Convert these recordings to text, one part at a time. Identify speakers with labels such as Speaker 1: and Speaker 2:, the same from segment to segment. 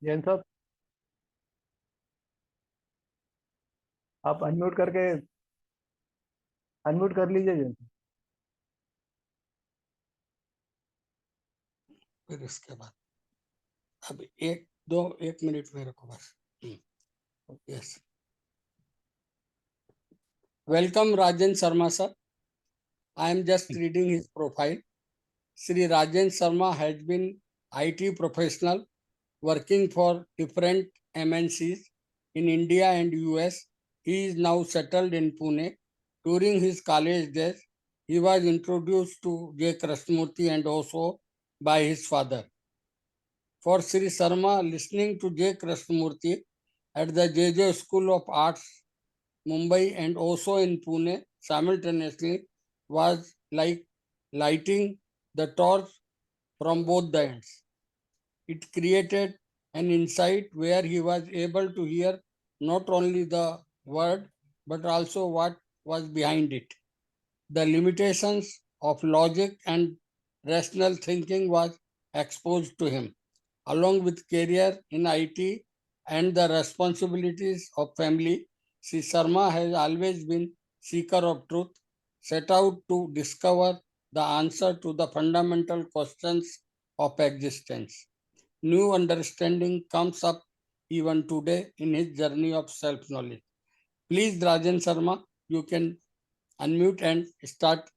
Speaker 1: जैन साहब, आप अनम्यूट कर लीजिए जैन साहब।
Speaker 2: फिर इसके बाद अब एक मिनट मेरे को बस। Yes, welcome Rajendra Sharma sir. I am just reading his profile. Sri Rajendra Sharma has been IT professional working for different MNCs in India and US. He is now settled in Pune. During his college days, he was introduced to J. Krishnamurti and also by his father. For Sri Sharma, listening to J. Krishnamurti at the JJ School of Arts, Mumbai and also in Pune simultaneously was like lighting the torch from both the ends. It created an insight where he was able to hear not only the word but also what was behind it. The limitations of logic and rational thinking was exposed to him, along with career in IT and the responsibilities of family. Sri Sharma has always been seeker of truth, set out to discover the answer to the fundamental questions of existence. New understanding comes up even today in his journey of self-knowledge. Please, Rajan Sharma, you can unmute and start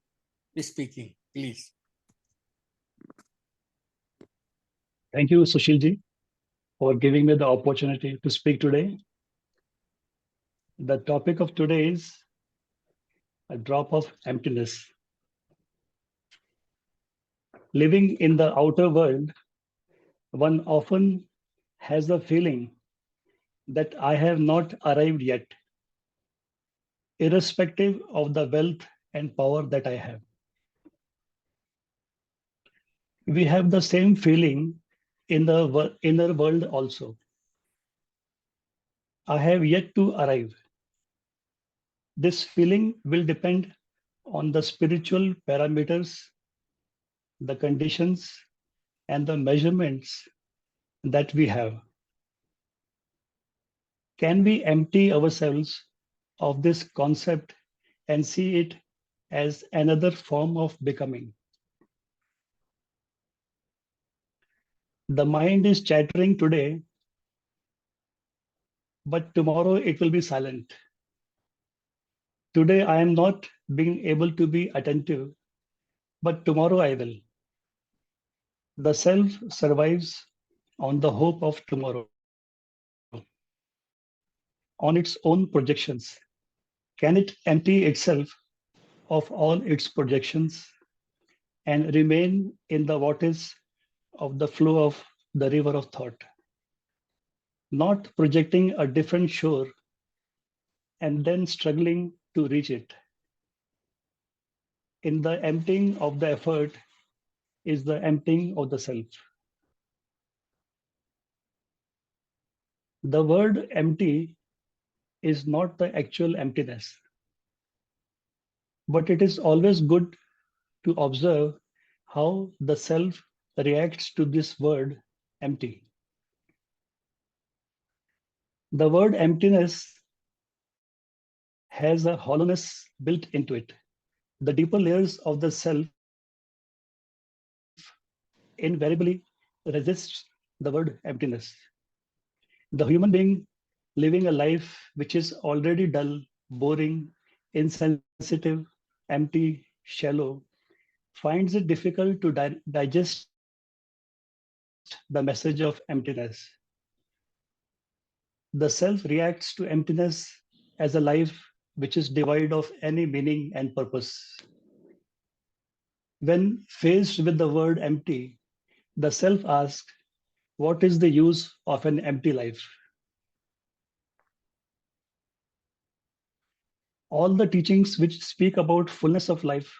Speaker 2: speaking, please.
Speaker 3: Thank you, Sushilji, for giving me the opportunity to speak today. The topic of today is a drop of emptiness. Living in the outer world, one often has the feeling that I have not arrived yet, irrespective of the wealth and power that I have. We have the same feeling in the inner world also. I have yet to arrive. This feeling will depend on the spiritual parameters, the conditions, and the measurements that we have. Can we empty ourselves of this concept and see it as another form of becoming? The mind is chattering today, but tomorrow it will be silent. Today I am not being able to be attentive, but tomorrow I will. The self survives on the hope of tomorrow, on its own projections. Can it empty itself of all its projections and remain in the waters of the flow of the river of thought, not projecting a different shore and then struggling to reach it? In the emptying of the effort is the emptying of the self. The word empty is not the actual emptiness, but it is always good to observe how the self reacts to this word empty. The word emptiness has a hollowness built into it. The deeper layers of the self invariably resist the word emptiness. The human being living a life which is already dull, boring, insensitive, empty, shallow, finds it difficult to digest the message of emptiness. The self reacts to emptiness as a life which is devoid of any meaning and purpose. When faced with the word empty, the self asks, what is the use of an empty life? All the teachings which speak about fullness of life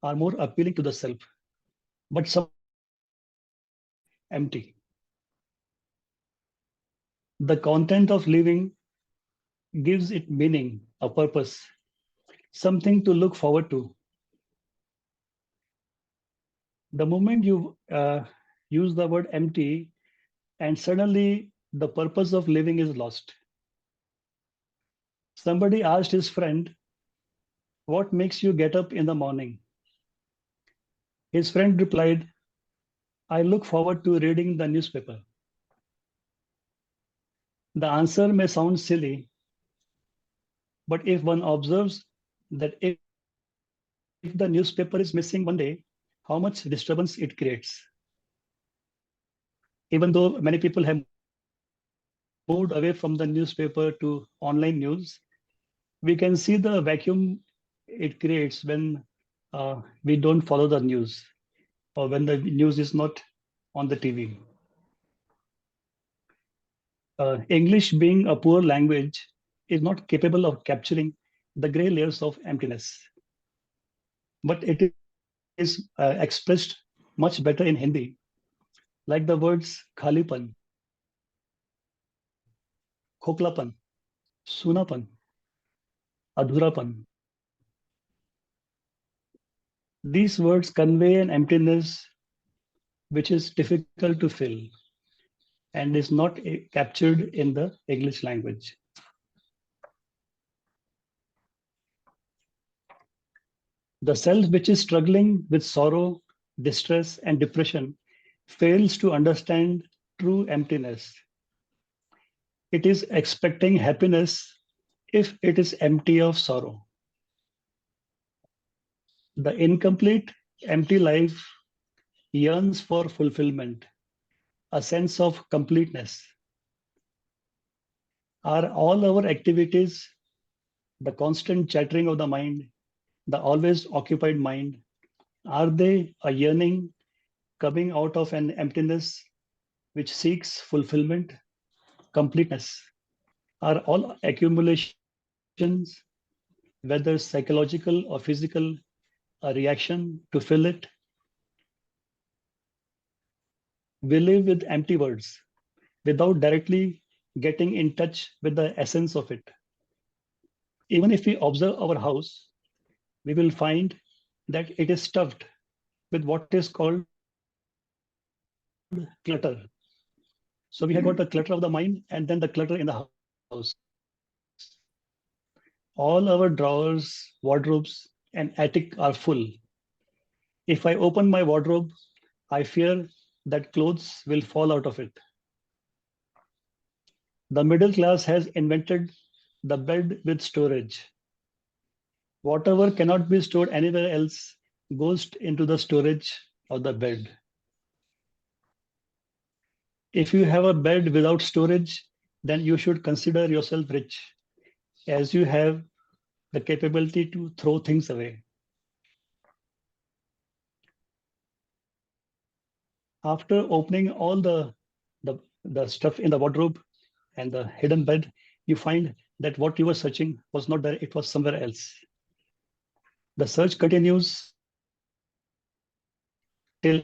Speaker 3: are more appealing to the self, but some empty. The content of living gives it meaning, a purpose, something to look forward to. The moment you use the word empty, and suddenly the purpose of living is lost. Somebody asked his friend, "What makes you get up in the morning?" His friend replied, "I look forward to reading the newspaper." The answer may sound silly, but if one observes that if the newspaper is missing one day, how much disturbance it creates. Even though many people have moved away from the newspaper to online news, we can see the vacuum it creates when we don't follow the news or when the news is not on the TV. English, being a poor language, is not capable of capturing the gray layers of emptiness, but it is expressed much better in Hindi, like the words khalipan, खोखलापन, सूनापन, अधूरापन. These words convey an emptiness which is difficult to fill and is not captured in the English language. The self which is struggling with sorrow, distress, and depression fails to understand true emptiness. It is expecting happiness if it is empty of sorrow. The incomplete, empty life yearns for fulfillment, a sense of completeness. Are all our activities, the constant chattering of the mind, the always occupied mind, are they a yearning coming out of an emptiness which seeks fulfillment, completeness? Are all accumulations, whether psychological or physical, a reaction to fill it? We live with empty words without directly getting in touch with the essence of it. Even if we observe our house, we will find that it is stuffed with what is called clutter. So we have got the clutter of the mind and then the clutter in the house. All our drawers, wardrobes, and attic are full. If I open my wardrobe, I fear that clothes will fall out of it. The middle class has invented the bed with storage. Whatever cannot be stored anywhere else goes into the storage of the bed. If you have a bed without storage, then you should consider yourself rich, as you have the capability to throw things away. After opening all the stuff in the wardrobe and the hidden bed, you find that what you were searching was not there, it was somewhere else. The search continues till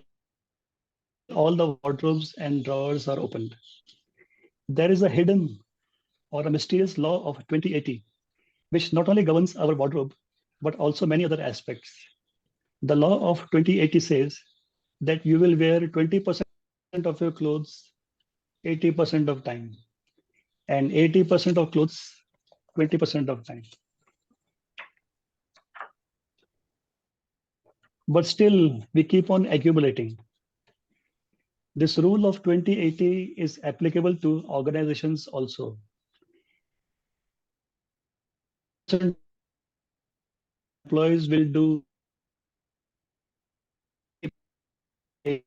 Speaker 3: all the wardrobes and drawers are opened. There is a hidden or a mysterious law of 2080, which not only governs our wardrobe, but also many other aspects. The law of 2080 says that you will wear 20% of your clothes 80% of time, and 80% of clothes 20% of time. But still, we keep on accumulating. This rule of 2080 is applicable to organizations also. Employees will do 80.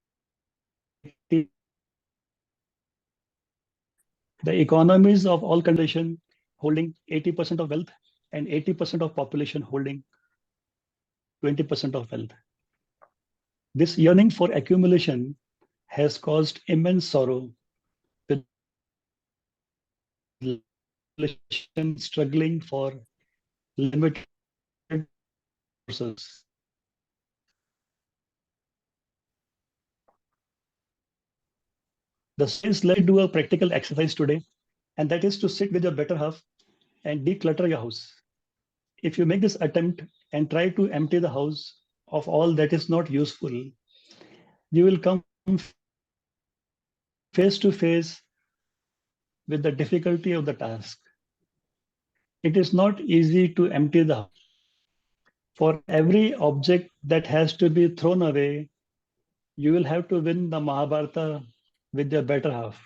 Speaker 3: The economies of all conditions holding 80% of wealth and 80% of population holding 20% of wealth. This yearning for accumulation has caused immense sorrow with struggling for limited resources. The students, let me do a practical exercise today, and that is to sit with your better half and declutter your house. If you make this attempt and try to empty the house of all that is not useful, you will come face to face with the difficulty of the task. It is not easy to empty the house. For every object that has to be thrown away, you will have to win the Mahabharata with your better half.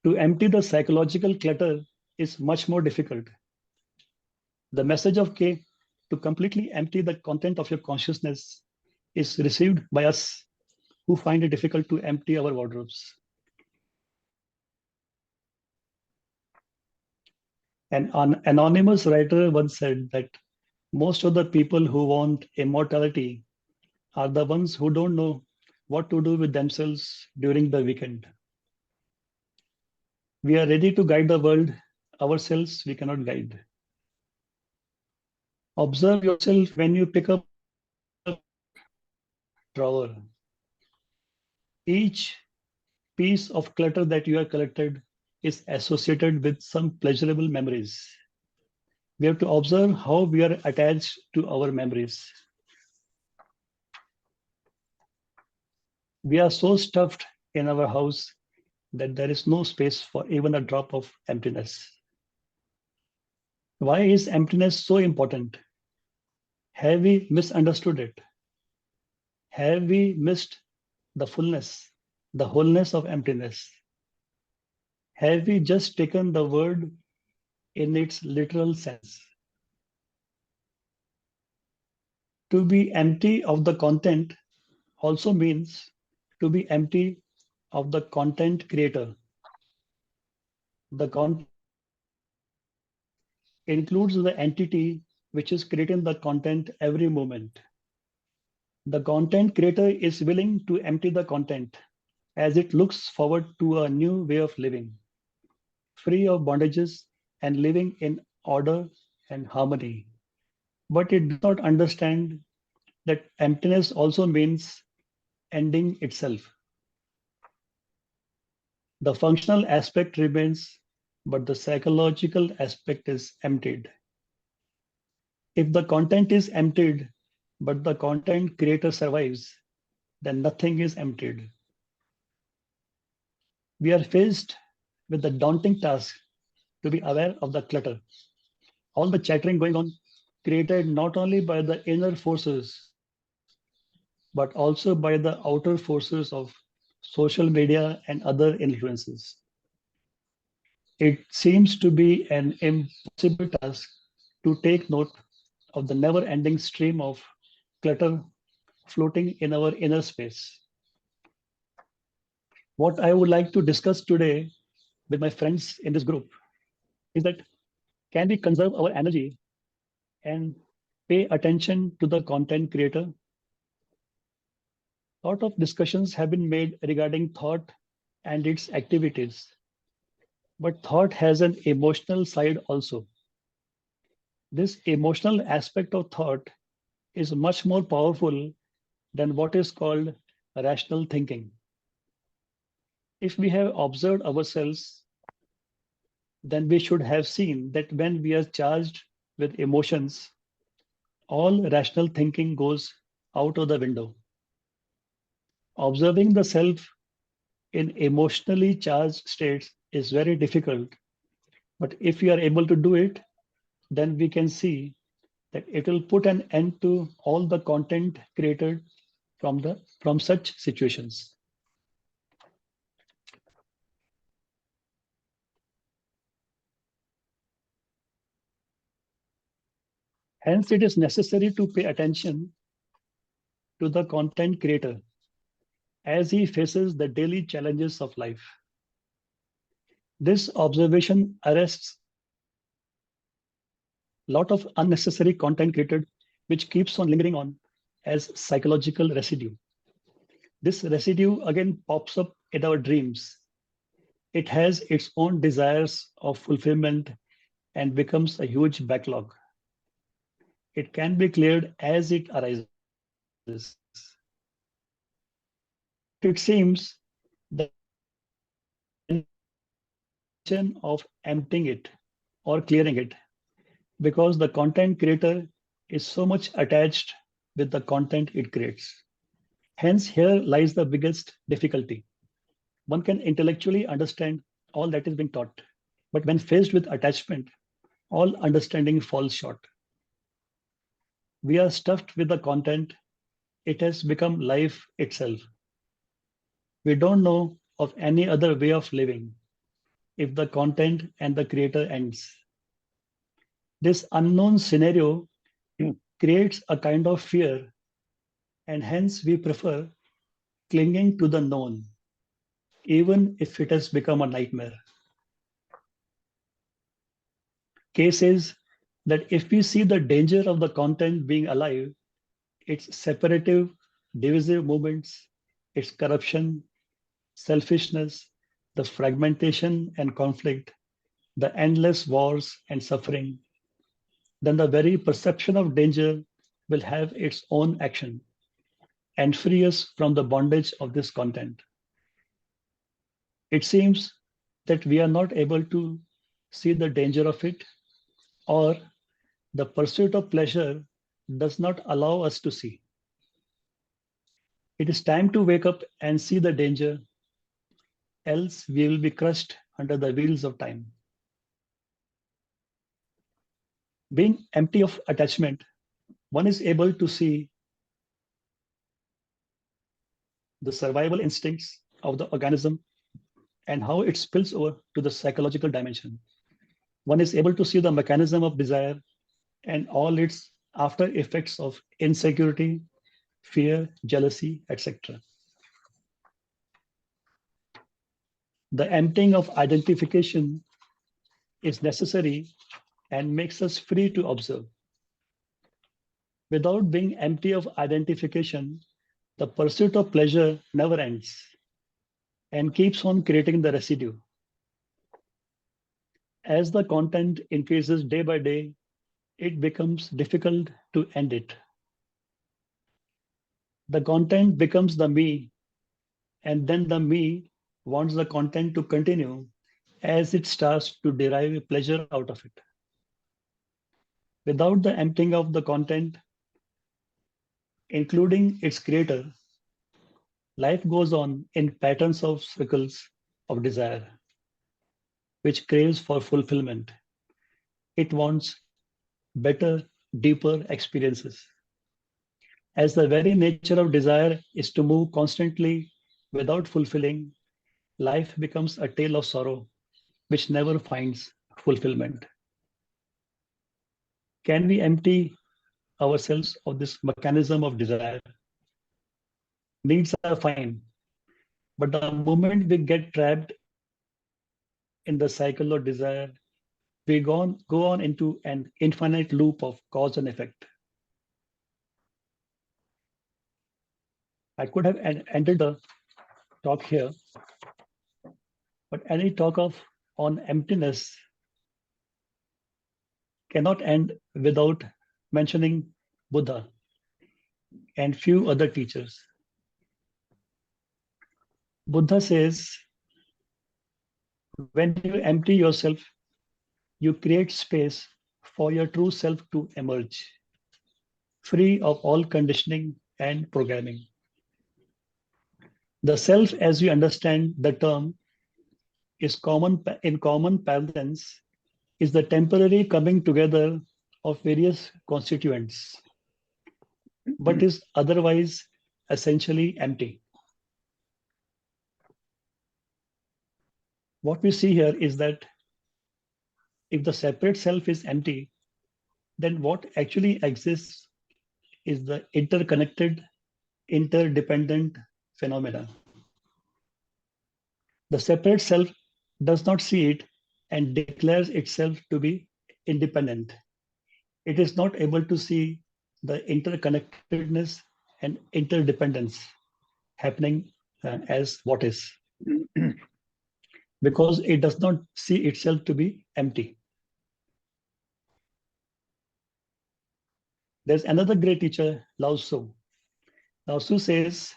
Speaker 3: To empty the psychological clutter is much more difficult. The message of K to completely empty the content of your consciousness is received by us who find it difficult to empty our wardrobes. An anonymous writer once said that most of the people who want immortality are the ones who don't know what to do with themselves during the weekend. We are ready to guide the world, ourselves we cannot guide. Observe yourself when you pick up a drawer. Each piece of clutter that you have collected is associated with some pleasurable memories. We have to observe how we are attached to our memories. We are so stuffed in our house that there is no space for even a drop of emptiness. Why is emptiness so important? Have we misunderstood it? Have we missed the fullness, the wholeness of emptiness? Have we just taken the word in its literal sense? To be empty of the content also means to be empty of the content creator. The content includes the entity which is creating the content every moment. The content creator is willing to empty the content as it looks forward to a new way of living, free of bondages and living in order and harmony. But it does not understand that emptiness also means ending itself. The functional aspect remains, but the psychological aspect is emptied. If the content is emptied, but the content creator survives, then nothing is emptied. We are faced with the daunting task to be aware of the clutter. All the chattering going on, created not only by the inner forces, but also by the outer forces of social media and other influences. It seems to be an impossible task to take note of the never-ending stream of clutter floating in our inner space. What I would like to discuss today with my friends in this group is that can we conserve our energy and pay attention to the content creator? A lot of discussions have been made regarding thought and its activities. But thought has an emotional side also. This emotional aspect of thought is much more powerful than what is called rational thinking. If we have observed ourselves, then we should have seen that when we are charged with emotions, all rational thinking goes out of the window. Observing the self in emotionally charged states is very difficult. But if we are able to do it, then we can see that it will put an end to all the content created from such situations. Hence, it is necessary to pay attention to the content creator as he faces the daily challenges of life. This observation arrests a lot of unnecessary content created, which keeps on lingering on as psychological residue. This residue again pops up in our dreams. It has its own desires of fulfillment and becomes a huge backlog. It can be cleared as it arises. It seems that the intention of emptying it or clearing it, because the content creator is so much attached with the content it creates. Hence, here lies the biggest difficulty. One can intellectually understand all that is being taught. But when faced with attachment, all understanding falls short. We are stuffed with the content, it has become life itself. We don't know of any other way of living if the content and the creator ends. This unknown scenario creates a kind of fear, and hence we prefer clinging to the known, even if it has become a nightmare. Case is that if we see the danger of the content being alive, its separative, divisive movements, its corruption, selfishness, the fragmentation and conflict, the endless wars and suffering, then the very perception of danger will have its own action and free us from the bondage of this content. It seems that we are not able to see the danger of it, or the pursuit of pleasure does not allow us to see. It is time to wake up and see the danger, else we will be crushed under the wheels of time. Being empty of attachment, one is able to see the survival instincts of the organism and how it spills over to the psychological dimension. One is able to see the mechanism of desire and all its after effects of insecurity, fear, jealousy, etc. The emptying of identification is necessary and makes us free to observe. Without being empty of identification, the pursuit of pleasure never ends and keeps on creating the residue. As the content increases day by day, it becomes difficult to end it. The content becomes the me, and then the me wants the content to continue as it starts to derive pleasure out of it. Without the emptying of the content, including its creator, life goes on in patterns of circles of desire, which craves for fulfillment. It wants better, deeper experiences. As the very nature of desire is to move constantly without fulfilling, life becomes a tale of sorrow, which never finds fulfillment. Can we empty ourselves of this mechanism of desire? Needs are fine, but the moment we get trapped in the cycle of desire, we go on into an infinite loop of cause and effect. I could have ended the talk here, but any talk on emptiness cannot end without mentioning Buddha and few other teachers. Buddha says, when you empty yourself, you create space for your true self to emerge, free of all conditioning and programming. The self, as we understand the term, is in common parlance, is the temporary coming together of various constituents, but is otherwise essentially empty. What we see here is that if the separate self is empty, then what actually exists is the interconnected, interdependent phenomena. The separate self does not see it and declares itself to be independent. It is not able to see the interconnectedness and interdependence happening as what is, because it does not see itself to be empty. There's another great teacher, Lao Tzu. Lao Tzu says,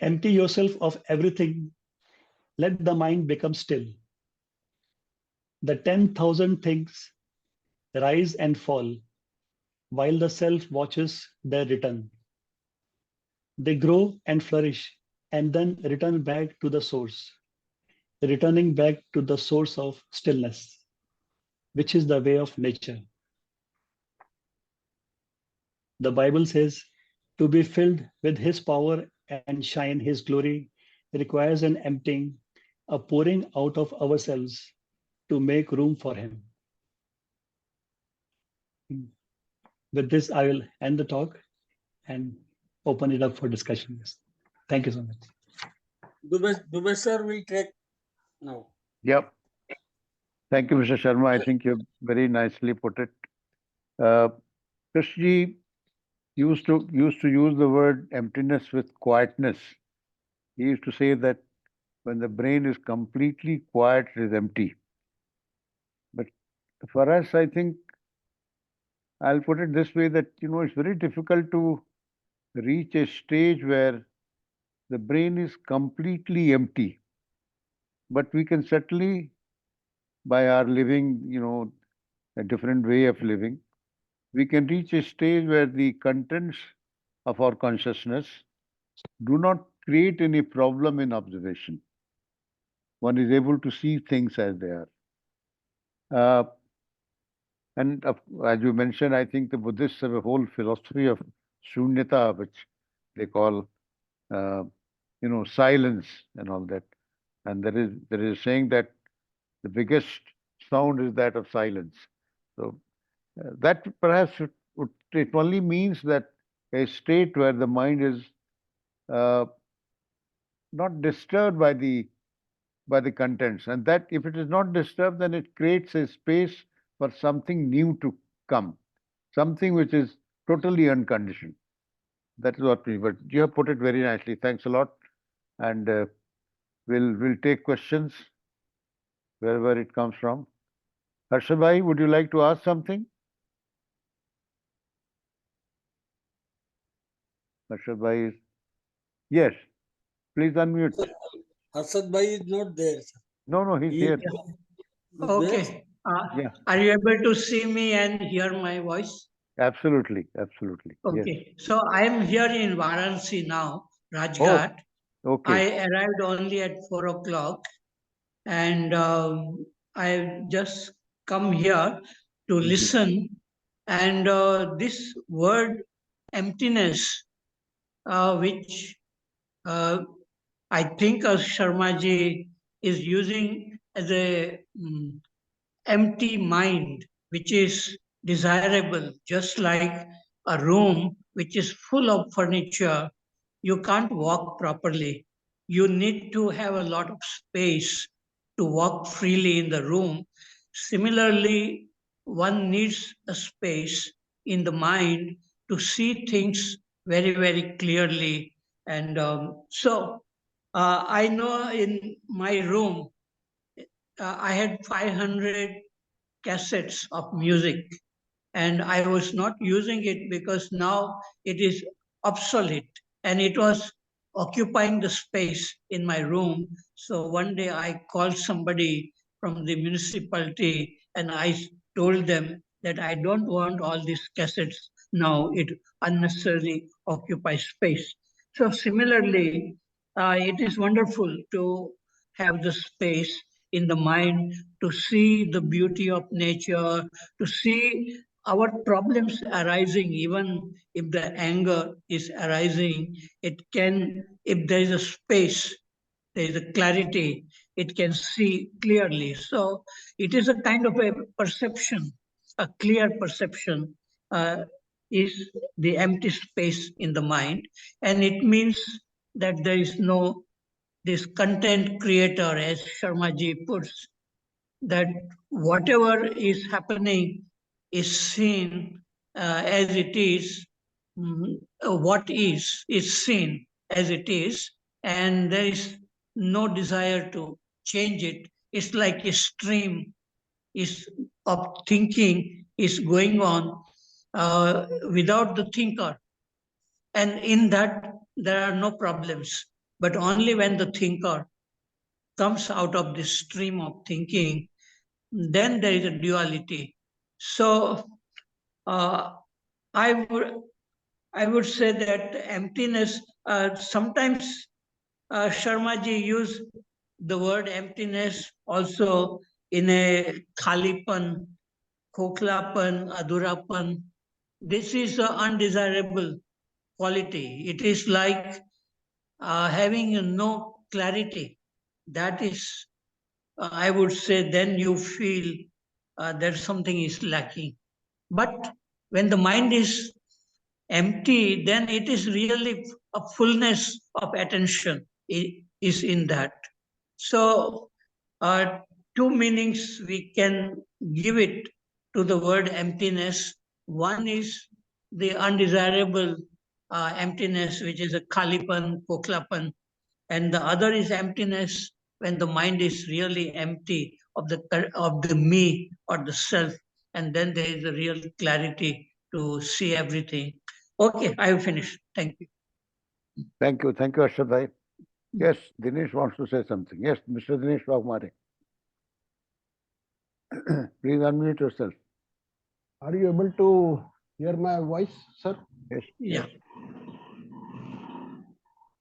Speaker 3: empty yourself of everything, let the mind become still. The 10,000 things rise and fall while the self watches their return. They grow and flourish and then return back to the source. returning back to the source of stillness, which is the way of nature. The Bible says, to be filled with His power and shine His glory requires an emptying, a pouring out of ourselves to make room for Him. With this, I will end the talk and open it up for discussion. Thank you so much.
Speaker 2: Dubey sir will take now.
Speaker 4: Yep. Thank you, Mr. Sharma. I think you very nicely put it. Krishji used to use the word emptiness with quietness. He used to say that when the brain is completely quiet, it is empty. But for us, I think I'll put it this way, that it's very difficult to reach a stage where the brain is completely empty. But we can certainly, by our living, a different way of living, we can reach a stage where the contents of our consciousness do not create any problem in observation. One is able to see things as they are. And as you mentioned, I think the Buddhists have a whole philosophy of shunyata, which they call, silence and all that. And there is a saying that the biggest sound is that of silence. So that perhaps it only means that a state where the mind is not disturbed by the contents, and that if it is not disturbed, then it creates a space for something new to come, something which is totally unconditioned. That is what we. But you have put it very nicely. Thanks a lot, and we'll take questions wherever it comes from. Harshad bhai, would you like to ask something? Harshad bhai is yes. Please unmute.
Speaker 2: Harshad bhai is not there, sir.
Speaker 4: No, he's
Speaker 2: He-
Speaker 4: here.
Speaker 5: Okay.
Speaker 4: Yeah.
Speaker 5: Are you able to see me and hear my voice?
Speaker 4: Absolutely. Yes.
Speaker 5: Okay. So I am here in Varanasi now, Rajghat.
Speaker 4: Okay.
Speaker 5: I arrived only at 4 o'clock, and I just come here to
Speaker 4: Mhm.
Speaker 5: listen. And this word emptiness, which I think Sharmaji is using as a empty mind, which is desirable, just like a room which is full of furniture, you can't walk properly. You need to have a lot of space to walk freely in the room. Similarly, one needs a space in the mind to see things very, very clearly. And I know in my room, I had 500 cassettes of music, and I was not using it because now it is obsolete and it was occupying the space in my room. So one day I called somebody from the municipality and I told them that I don't want all these cassettes now, it unnecessarily occupies space. So similarly, it is wonderful to have the space in the mind to see the beauty of nature, to see our problems arising, even if the anger is arising, it can, if there is a space, there is a clarity, it can see clearly. So it is a kind of a perception, a clear perception is the empty space in the mind. And it means that there is no, this content creator, as Sharmaji puts, that whatever is happening is seen as it is, what is seen as it is, and there is no desire to change it. It's like a stream is of thinking is going on without the thinker. And in that, there are no problems. But only when the thinker comes out of this stream of thinking, then there is a duality. So I would say that emptiness. Sometimes Sharmaji used the word emptiness also in a khalipan, khokhlapan, adhurapan. This is an undesirable quality. It is like having no clarity. That is, I would say, then you feel that something is lacking. But when the mind is empty, then it is really a fullness of attention is in that. So, uh, two meanings we can give it to the word emptiness. One is the undesirable emptiness, which is a khalipan, kokhlapan, and the other is emptiness when the mind is really empty of the me or the self, and then there is a real clarity to see everything. Okay, I have finished. Thank you.
Speaker 4: Thank you, Harshad bhai. Yes, Dinesh wants to say something. Yes, Mr. Dinesh Waghmare. Please unmute yourself.
Speaker 1: Are you able to hear my voice, sir?
Speaker 4: Yes.
Speaker 5: Yeah.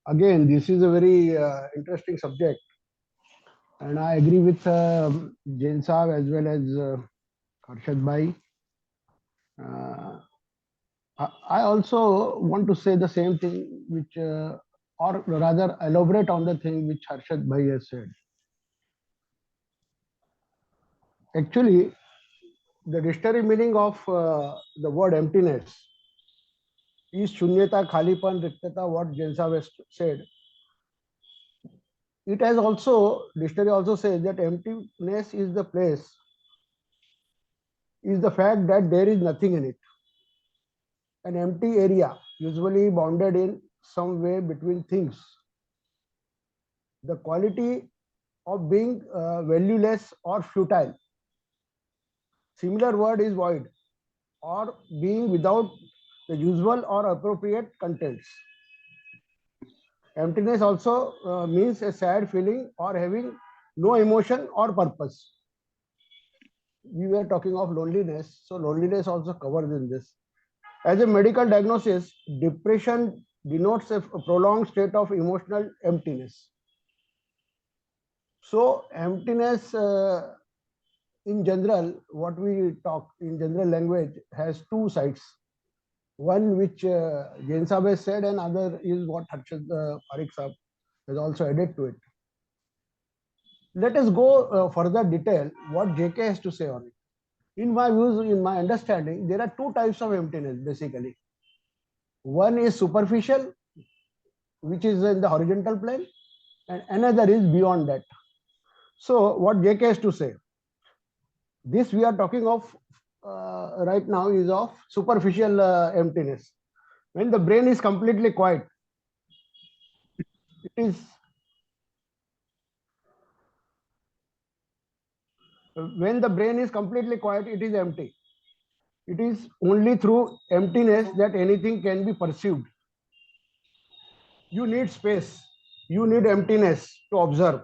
Speaker 1: Again, this is a very interesting subject, and I agree with Jain Saab as well as Harshad Bhai. I also want to say the same thing, which, or rather, elaborate on the thing which Harshad Bhai has said. Actually, the dictionary meaning of the word emptiness is shunyata, khalipan, riktata, what Jain Saab has said. It has also, dictionary also says that emptiness is the place, is the fact that there is nothing in it. An empty area, usually bounded in some way between things. The quality of being valueless or futile. Similar word is void, or being without the usual or appropriate contents. Emptiness also means a sad feeling or having no emotion or purpose. We were talking of loneliness, so loneliness also covers in this. As a medical diagnosis, depression denotes a prolonged state of emotional emptiness. So, emptiness in general, what we talk in general language has two sides. One which Jain Saab has said, and other is what Harshad Parekh Saab has also added to it. Let us go further detail what JK has to say on it. In my views, in my understanding, there are two types of emptiness basically. One is superficial, which is in the horizontal plane, and another is beyond that. So, what JK has to say? This we are talking of right now is of superficial emptiness. When the brain is completely quiet, it is when the brain is completely quiet, it is empty. It is only through emptiness that anything can be perceived. You need space. You need emptiness to observe.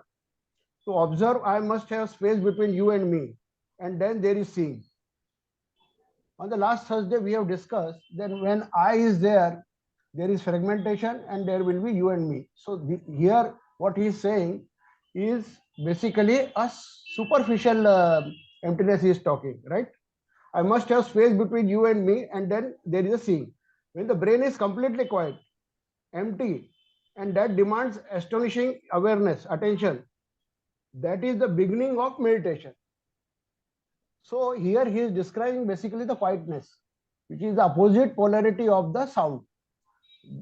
Speaker 1: To observe, I must have space between you and me, and then there is seeing. On the last Thursday, we have discussed that when I is there is fragmentation and there will be you and me. So here, what he is saying is basically a superficial emptiness he is talking, right? I must have space between you and me, and then there is a seeing. When the brain is completely quiet, empty, and that demands astonishing awareness, attention, that is the beginning of meditation. So here he is describing basically the quietness, which is the opposite polarity of the sound.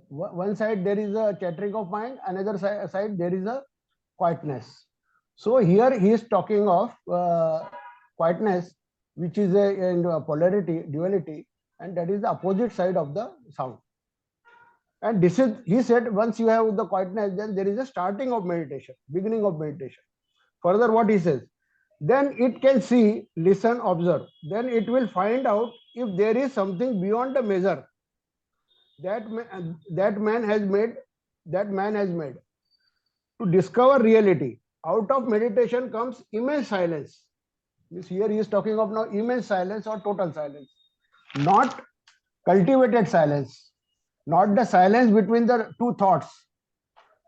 Speaker 1: One side there is a chattering of mind, another side there is a quietness. So here he is talking of quietness, which is a polarity, duality, and that is the opposite side of the sound. And this is, he said, once you have the quietness, then there is a starting of meditation, beginning of meditation. Further, what he says, then it can see, listen, observe. Then it will find out if there is something beyond the measure that man has made. To discover reality, out of meditation comes immense silence. Here he is talking of now immense silence or total silence, not cultivated silence, not the silence between the two thoughts,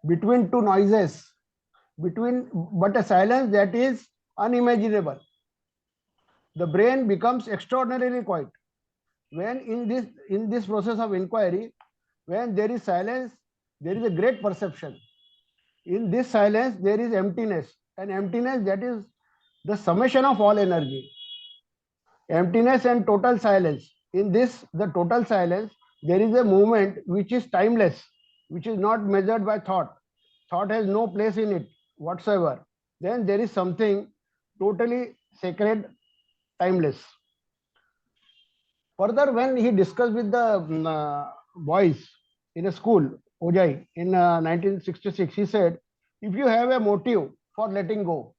Speaker 1: between two noises, but a silence that is unimaginable. The brain becomes extraordinarily quiet. When in this process of inquiry, when there is silence, there is a great perception. In this silence, there is emptiness, an emptiness that is the summation of all energy. Emptiness and total silence. In this, the total silence, there is a movement which is timeless, which is not measured by thought. Thought has no place in it whatsoever. Then there is something totally sacred, timeless. Further, when he discussed with the boys in a school, Ojai, in 1966, he said, if you have a motive for letting go,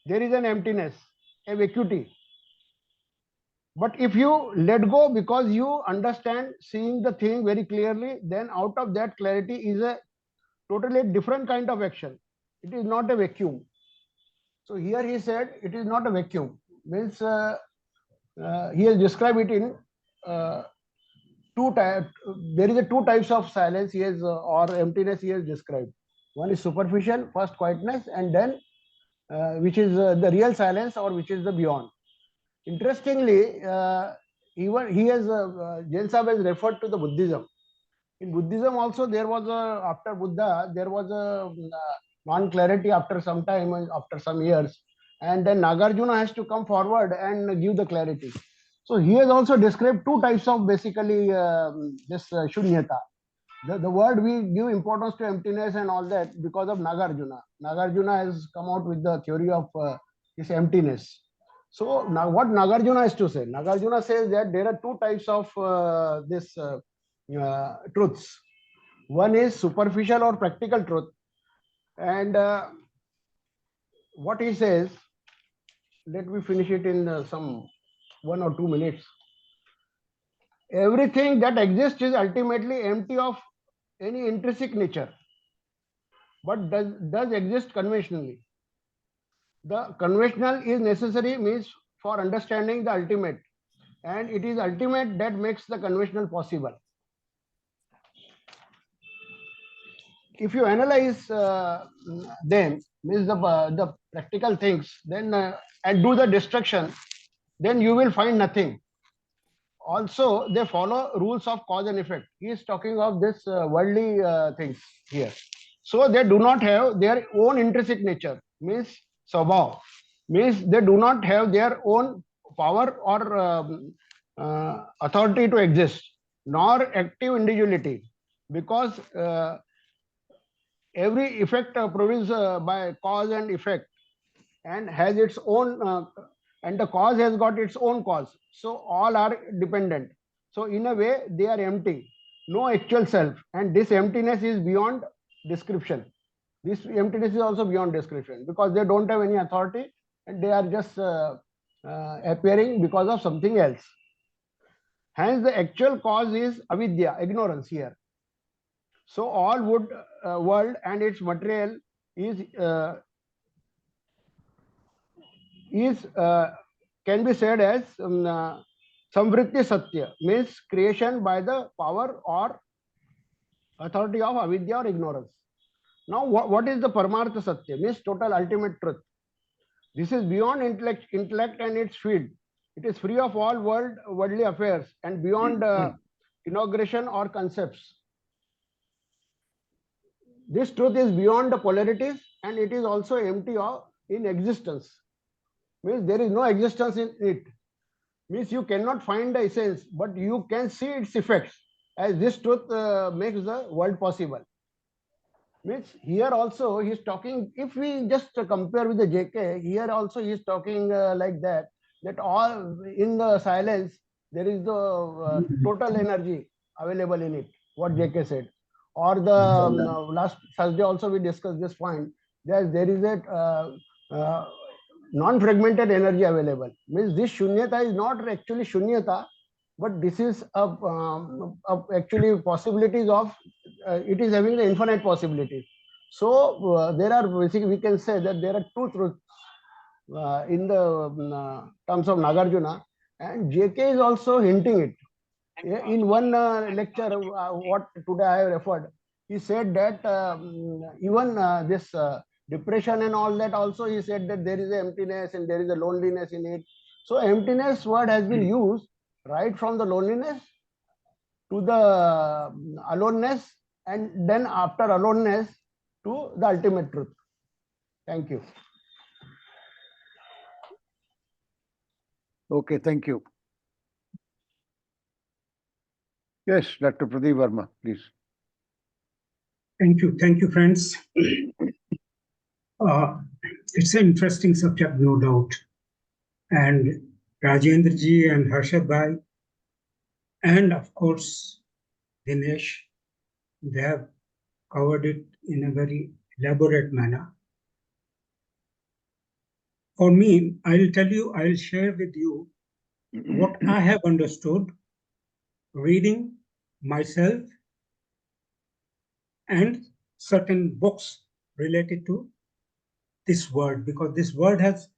Speaker 1: there is an emptiness, a vacuity. But if you let go because you understand seeing the thing very clearly, then out of that clarity is a totally different kind of action. It is not a vacuum. So here he said it is not a vacuum. Means he has described it in two types. There is a two types of silence he has or emptiness he has described. One is superficial, first quietness, and then which is the real silence or which is the beyond. Interestingly, even he has Jain Sahib has referred to the Buddhism. In Buddhism also there was a, after Buddha there was a non-clarity after some time, after some years, and then Nagarjuna has to come forward and give the clarity. So he has also described two types of basically this shunyata. The word we give importance to emptiness and all that because of Nagarjuna. Nagarjuna has come out with the theory of this emptiness. So now what Nagarjuna has to say? Nagarjuna says that there are two types of this truths. One is superficial or practical truth, and what he says, let me finish it in some 1 or 2 minutes. Everything that exists is ultimately empty of any intrinsic nature, but does exist conventionally. The conventional is necessary means for understanding the ultimate, and it is ultimate that makes the conventional possible. If you analyze them, means the practical things, then and do the destruction, then you will find nothing. Also, they follow rules of cause and effect. He is talking of this worldly things here. So they do not have their own intrinsic nature, means swabhav, means they do not have their own power or authority to exist, nor active individuality, because every effect produced by cause and effect and has its own and the cause has got its own cause, so all are dependent. So in a way they are empty, no actual self, and this emptiness is beyond description. This emptiness is also beyond description because they don't have any authority and they are just appearing because of something else. Hence the actual cause is avidya, ignorance here. So all world and its material is can be said as samvritti satya, means creation by the power or authority of avidya or ignorance. Now what is the paramartha satya, means total ultimate truth? This is beyond intellect and its field. It is free of all worldly affairs and beyond inauguration or concepts. This truth is beyond the polarities and it is also empty of in existence. Means there is no existence in it. Means you cannot find the essence, but you can see its effects, as this truth makes the world possible. Means here also he is talking, if we just compare with the JK, here also he is talking like that all in the silence there is the total energy available in it, what JK said. Or the last Thursday also we discussed this point, that there is a non-fragmented energy available. Means this shunyata is not actually shunyata, but this is actually possibilities of it is having the infinite possibilities. So there are basically, we can say that there are two truths in the terms of Nagarjuna, and JK is also hinting it. In one lecture, what today I have referred, he said that even this Depression and all that also he said that there is a emptiness and there is a loneliness in it. So emptiness word has been used right from the loneliness to the aloneness, and then after aloneness to the ultimate truth. Thank you.
Speaker 4: Okay, thank you. Yes, Dr. Pradeep Verma, please.
Speaker 6: Thank you, friends. It's an interesting subject, no doubt. And Rajendra Ji and Harshad Bhai, and of course, Dinesh, they have covered it in a very elaborate manner. For me, I'll share with you what I have understood reading myself and certain books related to this word, because this word has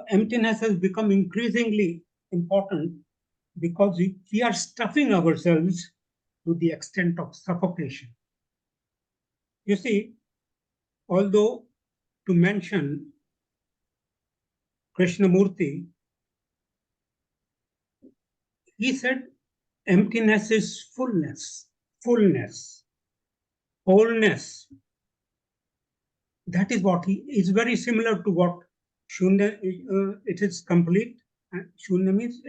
Speaker 6: emptiness has become increasingly important because we are stuffing ourselves to the extent of suffocation. You see, although to mention Krishnamurti, he said emptiness is fullness, wholeness. That is what he is very similar to what Shunya, it is complete. Shunya means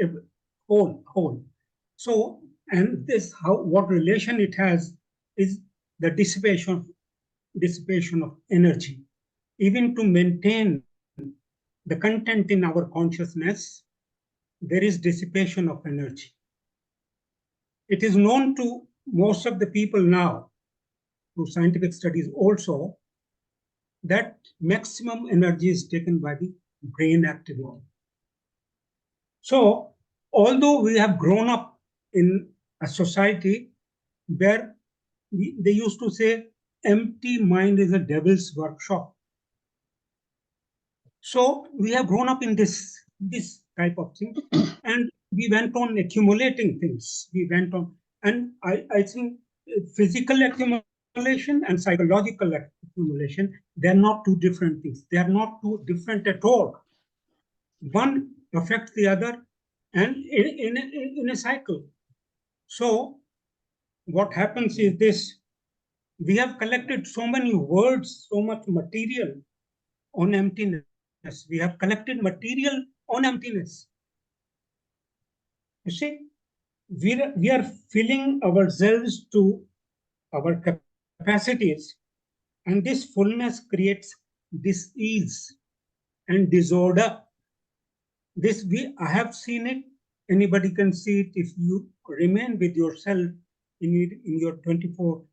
Speaker 6: whole. So, and this what relation it has is the dissipation of energy. Even to maintain the content in our consciousness, there is dissipation of energy. It is known to most of the people now, through scientific studies also, that maximum energy is taken by the brain activity. So, although we have grown up in a society where they used to say, empty mind is a devil's workshop. So we have grown up in this type of thing, and we went on accumulating things. We went on, and I think physical accumulation and psychological accumulation, they're not two different things. They are not two different at all. One affects the other, and in a cycle. So what happens is this: we have collected so many words, so much material on emptiness. We have collected material on emptiness. You see, we are filling ourselves to our capacities, and this fullness creates dis-ease and disorder. I have seen it. Anybody can see it if you remain with yourself in your 24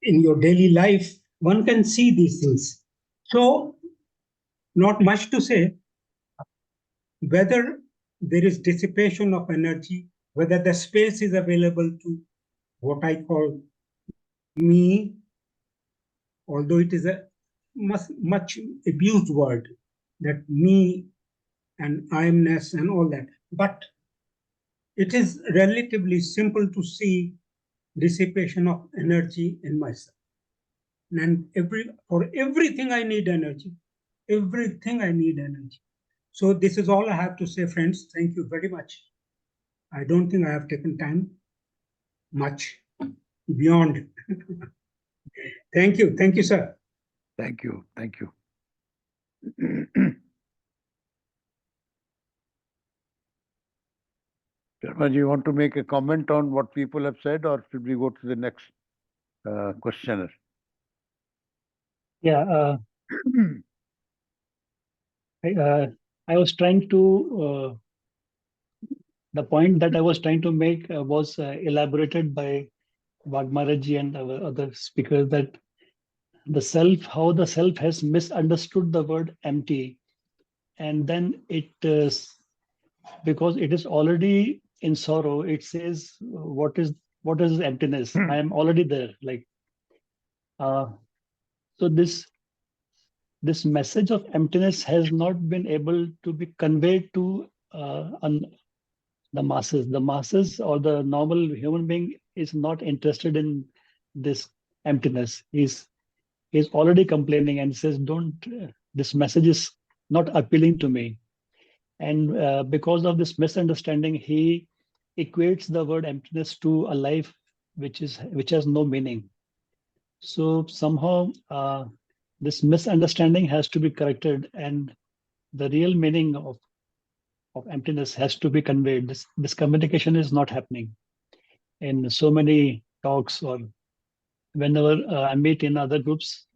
Speaker 6: in your daily life. One can see these things. So, not much to say. Whether there is dissipation of energy, whether the space is available to what I call me, although it is a much abused word, that me and I-amness and all that. But it is relatively simple to see dissipation of energy in myself. And for everything I need energy. Everything I need energy. So this is all I have to say, friends. Thank you very much. I don't think I have taken time much beyond. Thank you. Thank you, sir.
Speaker 4: Thank you. Thank you. Sharma, do you want to make a comment on what people have said, or should we go to the next questioner?
Speaker 3: Yeah, I was trying to, the point that I was trying to make was elaborated by Waghmare ji and other speakers, that how the self has misunderstood the word empty. And then because it is already in sorrow, it says, what is emptiness? I am already there. So this message of emptiness has not been able to be conveyed to the masses. The masses or the normal human being is not interested in this emptiness. He's he's already complaining and says, "Don't. This message is not appealing to me." And because of this misunderstanding, he equates the word emptiness to a life which has no meaning. So somehow this misunderstanding has to be corrected, and the real meaning of emptiness has to be conveyed. This communication is not happening in so many talks, or whenever I meet in other groups.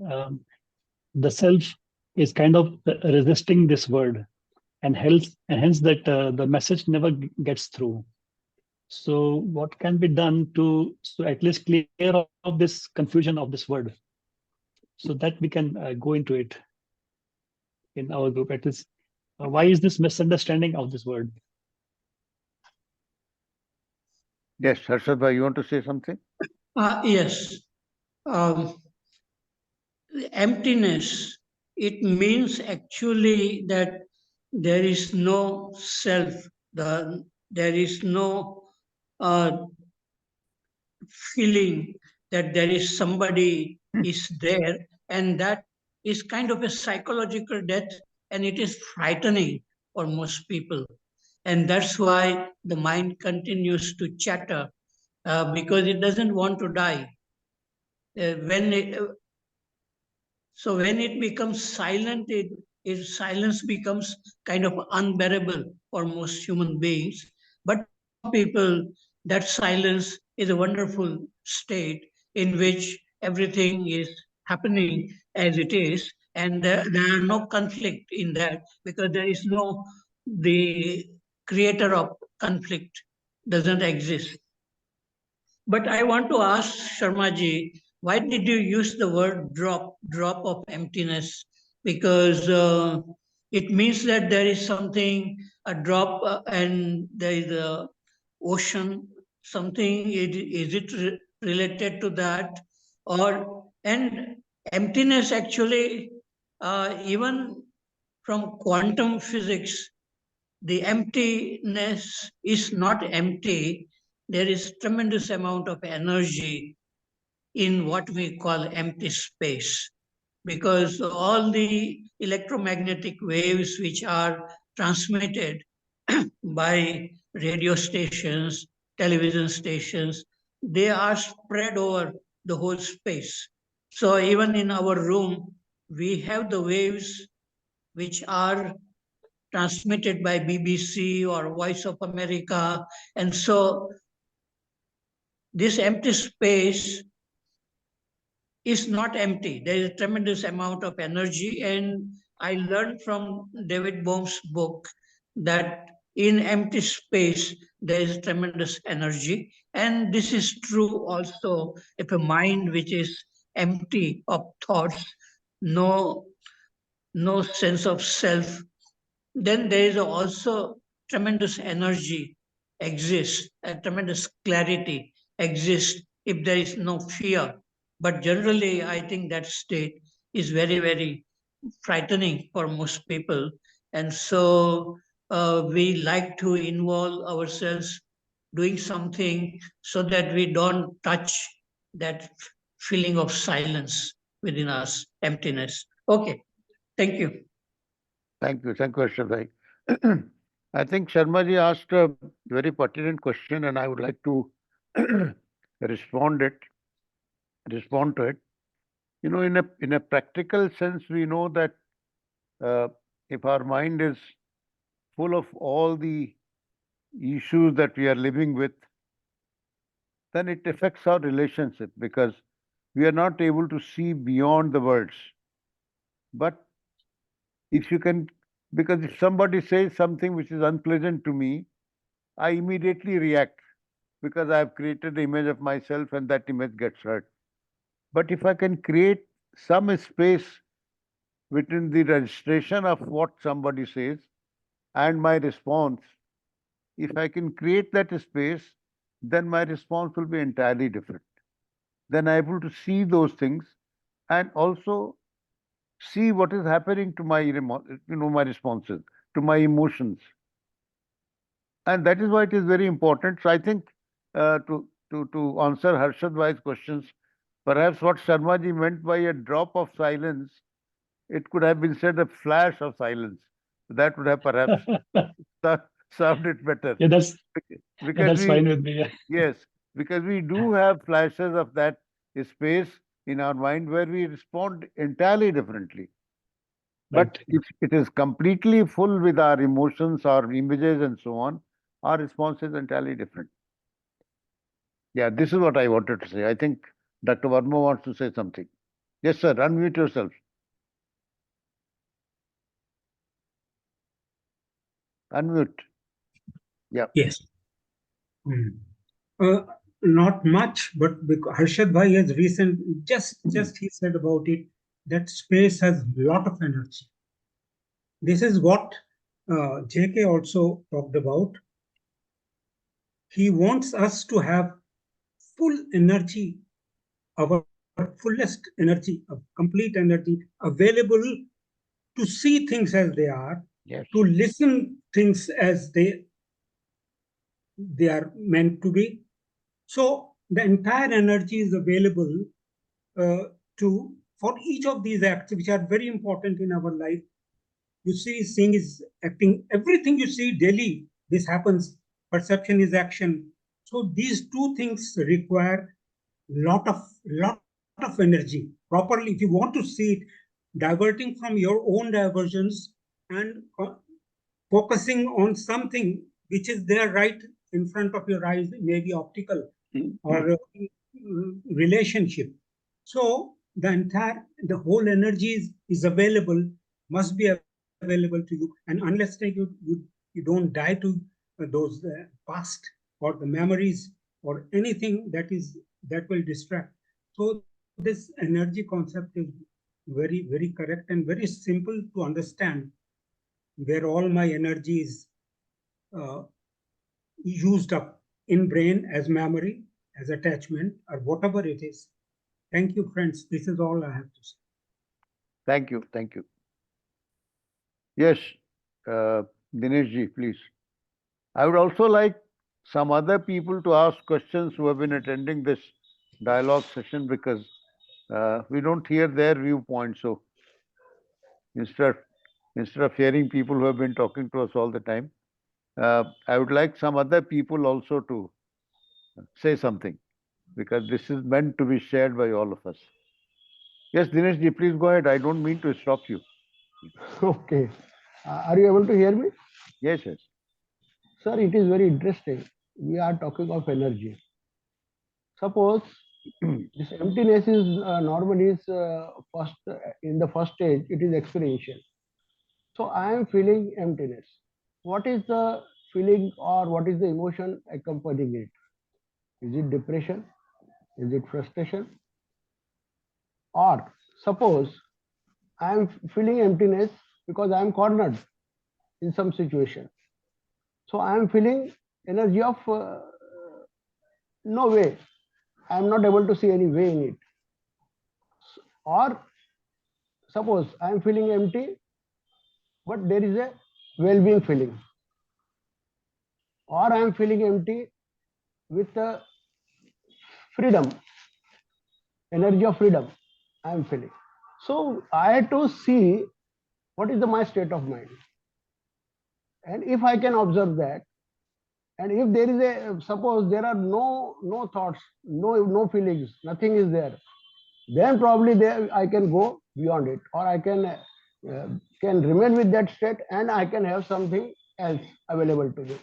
Speaker 3: The self is kind of resisting this word, and hence that the message never gets through. So what can be done to at least clear up this confusion of this word, so that we can go into it in our group? At least, why is this misunderstanding of this word?
Speaker 4: Yes, Harshad bhai, you want to say something?
Speaker 5: Yes. Um, Emptiness, it means actually that there is no self, there is no feeling that there is somebody is there, and that is kind of a psychological death, and it is frightening for most people. And that's why the mind continues to chatter because it doesn't want to die. When it, so when it becomes silent, silence becomes kind of unbearable for most human beings. But for some people, that silence is a wonderful state in which everything is happening as it is, and there are no conflict in that because there is no the creator of conflict doesn't exist. But I want to ask Sharmaji, why did you use the word drop of emptiness? Because it means that there is something, a drop, and there is a ocean, something. Is it related to that? And emptiness actually, even from quantum physics, the emptiness is not empty. There is tremendous amount of energy in what we call empty space, because all the electromagnetic waves which are transmitted by radio stations, television stations, they are spread over the whole space. So even in our room, we have the waves which are transmitted by BBC or Voice of America. And so this empty space is not empty. There is a tremendous amount of energy. And I learned from David Bohm's book that in empty space, there is tremendous energy. And this is true also if a mind which is empty of thoughts, no, no sense of self, then there is also tremendous energy exists, a tremendous clarity exists if there is no fear. But generally, I think that state is very, very frightening for most people. And so we like to involve ourselves doing something so that we don't touch that feeling of silence within us, emptiness. Okay, thank you.
Speaker 4: Thank you, Harshad bhai. I think Sharma ji asked a very pertinent question, and I would like to respond it, respond to it. You know, in a practical sense, we know that if our mind is full of all the issues that we are living with, then it affects our relationship because we are not able to see beyond the words. But if you can, because if somebody says something which is unpleasant to me, I immediately react because I have created the image of myself and that image gets hurt. But if I can create some space between the registration of what somebody says and my response, if I can create that space, then my response will be entirely different. Then I'm able to see those things and also see what is happening to my, my responses, to my emotions. And that is why it is very important. So I think to answer Harshad bhai's questions, Perhaps what Sharmaji meant by a drop of silence, it could have been said a flash of silence. That would have perhaps sounded better.
Speaker 3: Yeah,
Speaker 4: Because
Speaker 3: that's
Speaker 4: we,
Speaker 3: fine with me. Yeah.
Speaker 4: yes, because we do have flashes of that space in our mind where we respond entirely differently. But
Speaker 3: Right.
Speaker 4: if it is completely full with our emotions, our images, and so on, our response is entirely different. Yeah, this is what I wanted to say. I think Dr. Verma wants to say something. Yes, sir. Unmute yourself. Unmute. Yeah.
Speaker 6: Yes. Uh, Not much, but because Harshad Bhai has just he said about it that space has a lot of energy. This is what JK also talked about. He wants us to have full energy, our fullest energy, complete energy available to see things as they are,
Speaker 4: Yes.
Speaker 6: to listen things as they are meant to be. So the entire energy is available to for each of these acts, which are very important in our life. You see, seeing is acting. Everything you see daily, this happens. Perception is action. So these two things require lot of energy. Properly, if you want to see it, diverting from your own diversions and focusing on something which is there right in front of your eyes, maybe optical or relationship. So the whole energy is available, must be available to you, and unless you don't die to those past or the memories or anything that will distract. So this energy concept is very correct and very simple to understand, where all my energy is uh, used up in brain as memory, as attachment, or whatever it is. Thank you, friends. This is all I have to say.
Speaker 4: Thank you. Thank you. Yes, Dinesh ji, please. I would also like some other people to ask questions who have been attending this dialogue session, because we don't hear their viewpoint. So instead of hearing people who have been talking to us all the time, I would like some other people also to say something, because this is meant to be shared by all of us. Yes, Dinesh ji, please go ahead. I don't mean to stop you.
Speaker 1: Okay. Are you able to hear me?
Speaker 4: Yes, yes.
Speaker 1: Sir, it is very interesting. We are talking of energy. Suppose this emptiness is normally is first in the first stage, it is experiential. So I am feeling emptiness. What is the feeling or what is the emotion accompanying it? Is it depression? Is it frustration? Or suppose I am feeling emptiness because I am cornered in some situation. So I am feeling energy of no way. I am not able to see any way in it. Or suppose I am feeling empty, but there is a well-being feeling. Or I am feeling empty with freedom, energy of freedom I am feeling. So I had to see what is my state of mind. And if I can observe that, and if there is a, suppose there are no thoughts, no feelings, nothing is there, then probably there I can go beyond it, or I can remain with that state, and I can have something else available to me.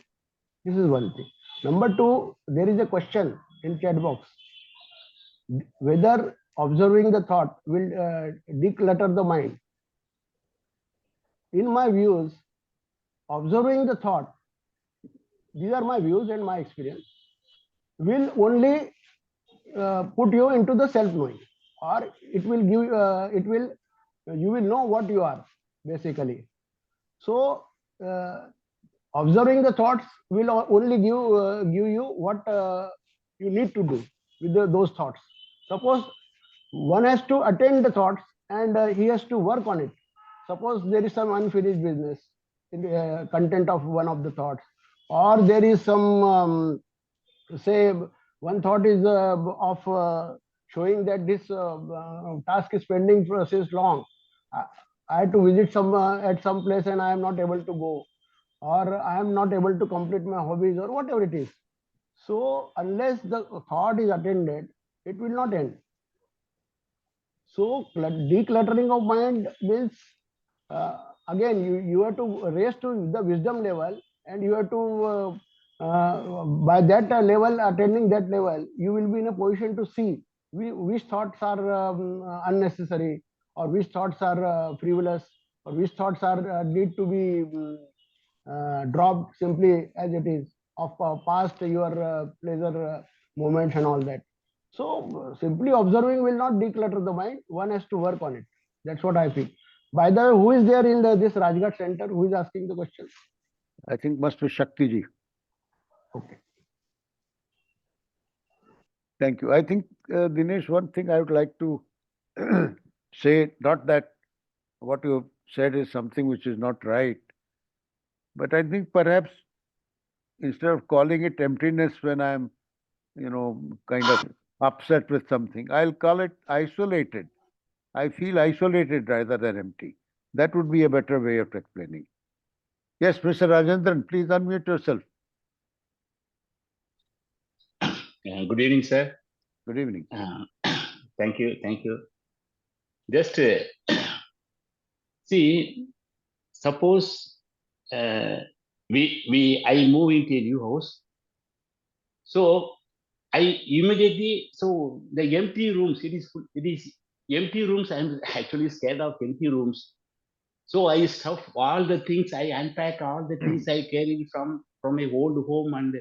Speaker 1: This is one thing. Number two, there is a question in chat box whether observing the thought will declutter the mind. In my views, observing the thought, these are my views and my experience, will only put you into the self-knowing, or it will give you will know what you are basically. So observing the thoughts will only give you what you need to do with those thoughts. Suppose one has to attend the thoughts, and he has to work on it. Suppose there is some unfinished business in the content of one of the thoughts, or there is some say one thought is of showing that this task is pending for since long. I, I had to visit some at some place and I am not able to go, or I am not able to complete my hobbies or whatever it is. So unless the thought is attended, it will not end. So decluttering of mind means again you have to raise to the wisdom level, and you have to by that level, attending that level, you will be in a position to see which thoughts are unnecessary, or which thoughts are frivolous, or which thoughts are need to be dropped simply as it is, of past your pleasure moments and all that. So simply observing will not declutter the mind. One has to work on it. That's what I feel. By the way, who is there in this Rajghat center? Who is asking the question?
Speaker 4: I think must be Shakti ji.
Speaker 1: Okay.
Speaker 4: Thank you. I think, Dinesh, one thing I would like to say, not that what you have said is something which is not right, but I think perhaps instead of calling it emptiness when I'm, kind of upset with something, I'll call it isolated. I feel isolated rather than empty. That would be a better way of explaining. Yes, Mr. Rajendran, please unmute yourself.
Speaker 7: Good evening, sir.
Speaker 4: Good evening.
Speaker 7: Thank you. Just see, suppose I move into a new house, so I immediately, so the empty rooms, it is empty rooms. I'm actually scared of empty rooms. So I stuff all the things, I unpack all the things I carry from my old home and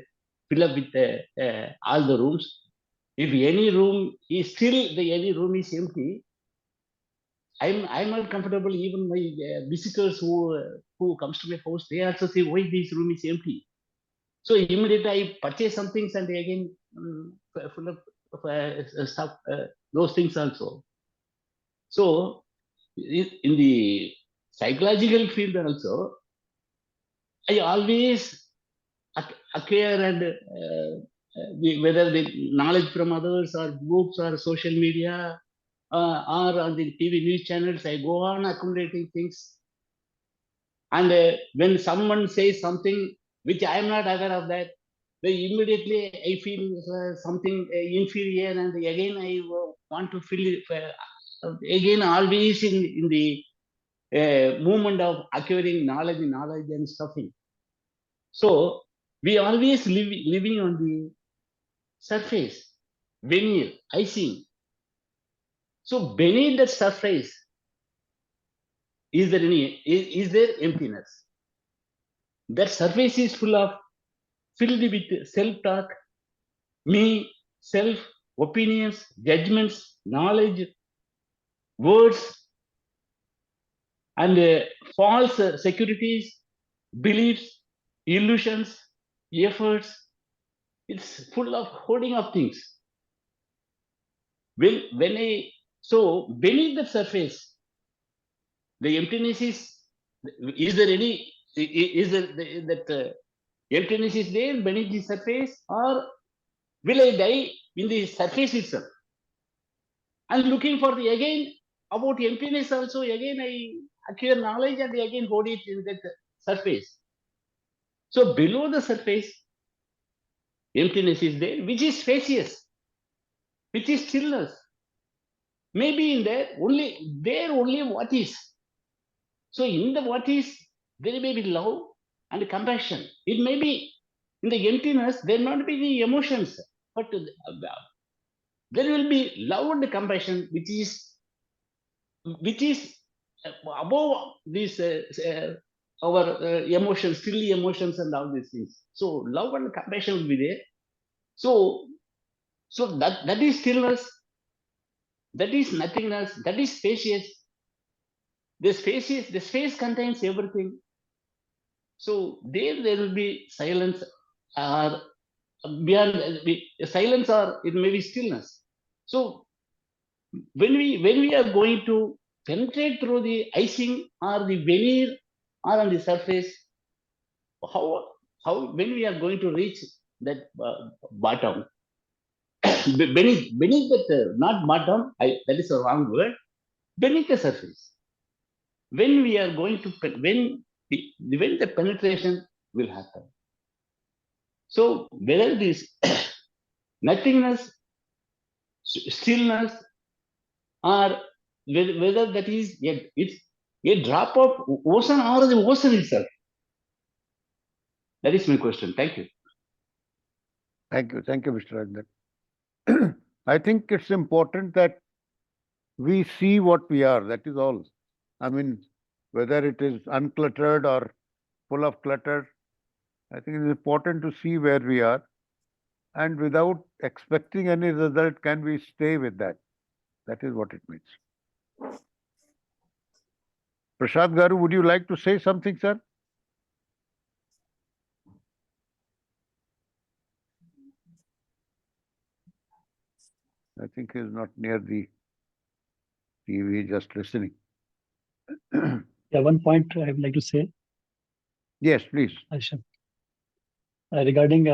Speaker 7: fill up with all the rooms. If any room is any room is empty, I'm not comfortable. Even my visitors who comes to my house, they also say, why this room is empty. So immediately I purchase some things and again full of stuff, those things also. So in the psychological field also, I always acquire and whether the knowledge from others or books or social media or on the TV news channels, I go on accumulating things. And when someone says something which I am not aware of that, then immediately I feel something inferior, and again I want to feel it, again always in the movement of acquiring knowledge and stuffing. So we always living on the surface, veneer, icing. So beneath that surface, is there emptiness? That surface is filled with self-talk, me, self, opinions, judgments, knowledge, words, and false securities, beliefs, illusions, efforts. It's full of hoarding of things. So beneath the surface, the emptiness is there any, is there that emptiness is there beneath the surface, or will I die in the surface itself? And looking for the again about emptiness also, again I acquire knowledge and again hold it in that surface. So below the surface, emptiness is there, which is spacious, which is stillness. Maybe in there only what is. So in the what is, there may be love and compassion. It may be in the emptiness, there may not be any emotions, but there will be love and compassion, which is above these our emotions, silly emotions, and all these things. So love and compassion will be there. So that is stillness, that is nothingness, that is spacious. The space contains everything. So there will be silence, or beyond silence, or it may be stillness. So when we are going to penetrate through the icing or the veneer or on the surface, how when we are going to reach that bottom? beneath that, not bottom, that is a wrong word, beneath the surface. When we are going to, when the penetration will happen. So whether it is nothingness, stillness, or whether that is it's a drop of ocean or the ocean itself. That is my question. Thank you.
Speaker 4: Thank you, Mr. Rajendra. I think it's important that we see what we are. That is all. I mean, whether it is uncluttered or full of clutter, I think it is important to see where we are, and without expecting any result, can we stay with that? That is what it means. Prasad Garu, would you like to say something, sir? I think he's not near the TV, just listening.
Speaker 3: Yeah, one point I would like to say.
Speaker 4: Yes, please.
Speaker 3: Harshad. Regarding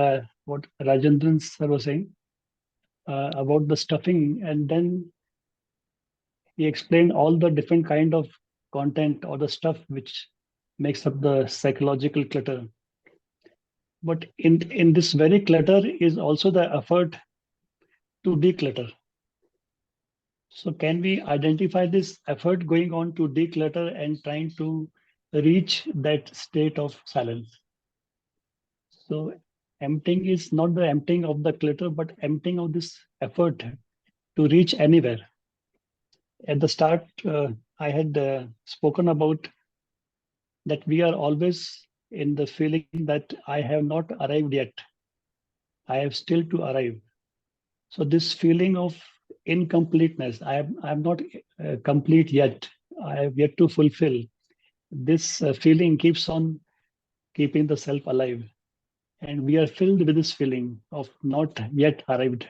Speaker 3: what Rajendran sir was saying about the stuffing, and then he explained all the different kind of content or the stuff which makes up the psychological clutter. But in this very clutter is also the effort to declutter. So can we identify this effort going on to declutter and trying to reach that state of silence? So emptying is not the emptying of the clutter, but emptying of this effort to reach anywhere. At the start, I had spoken about that we are always in the feeling that I have not arrived yet. I have still to arrive. So this feeling of incompleteness, I am not complete yet. I have yet to fulfill. This feeling keeps on keeping the self alive. And we are filled with this feeling of not yet arrived.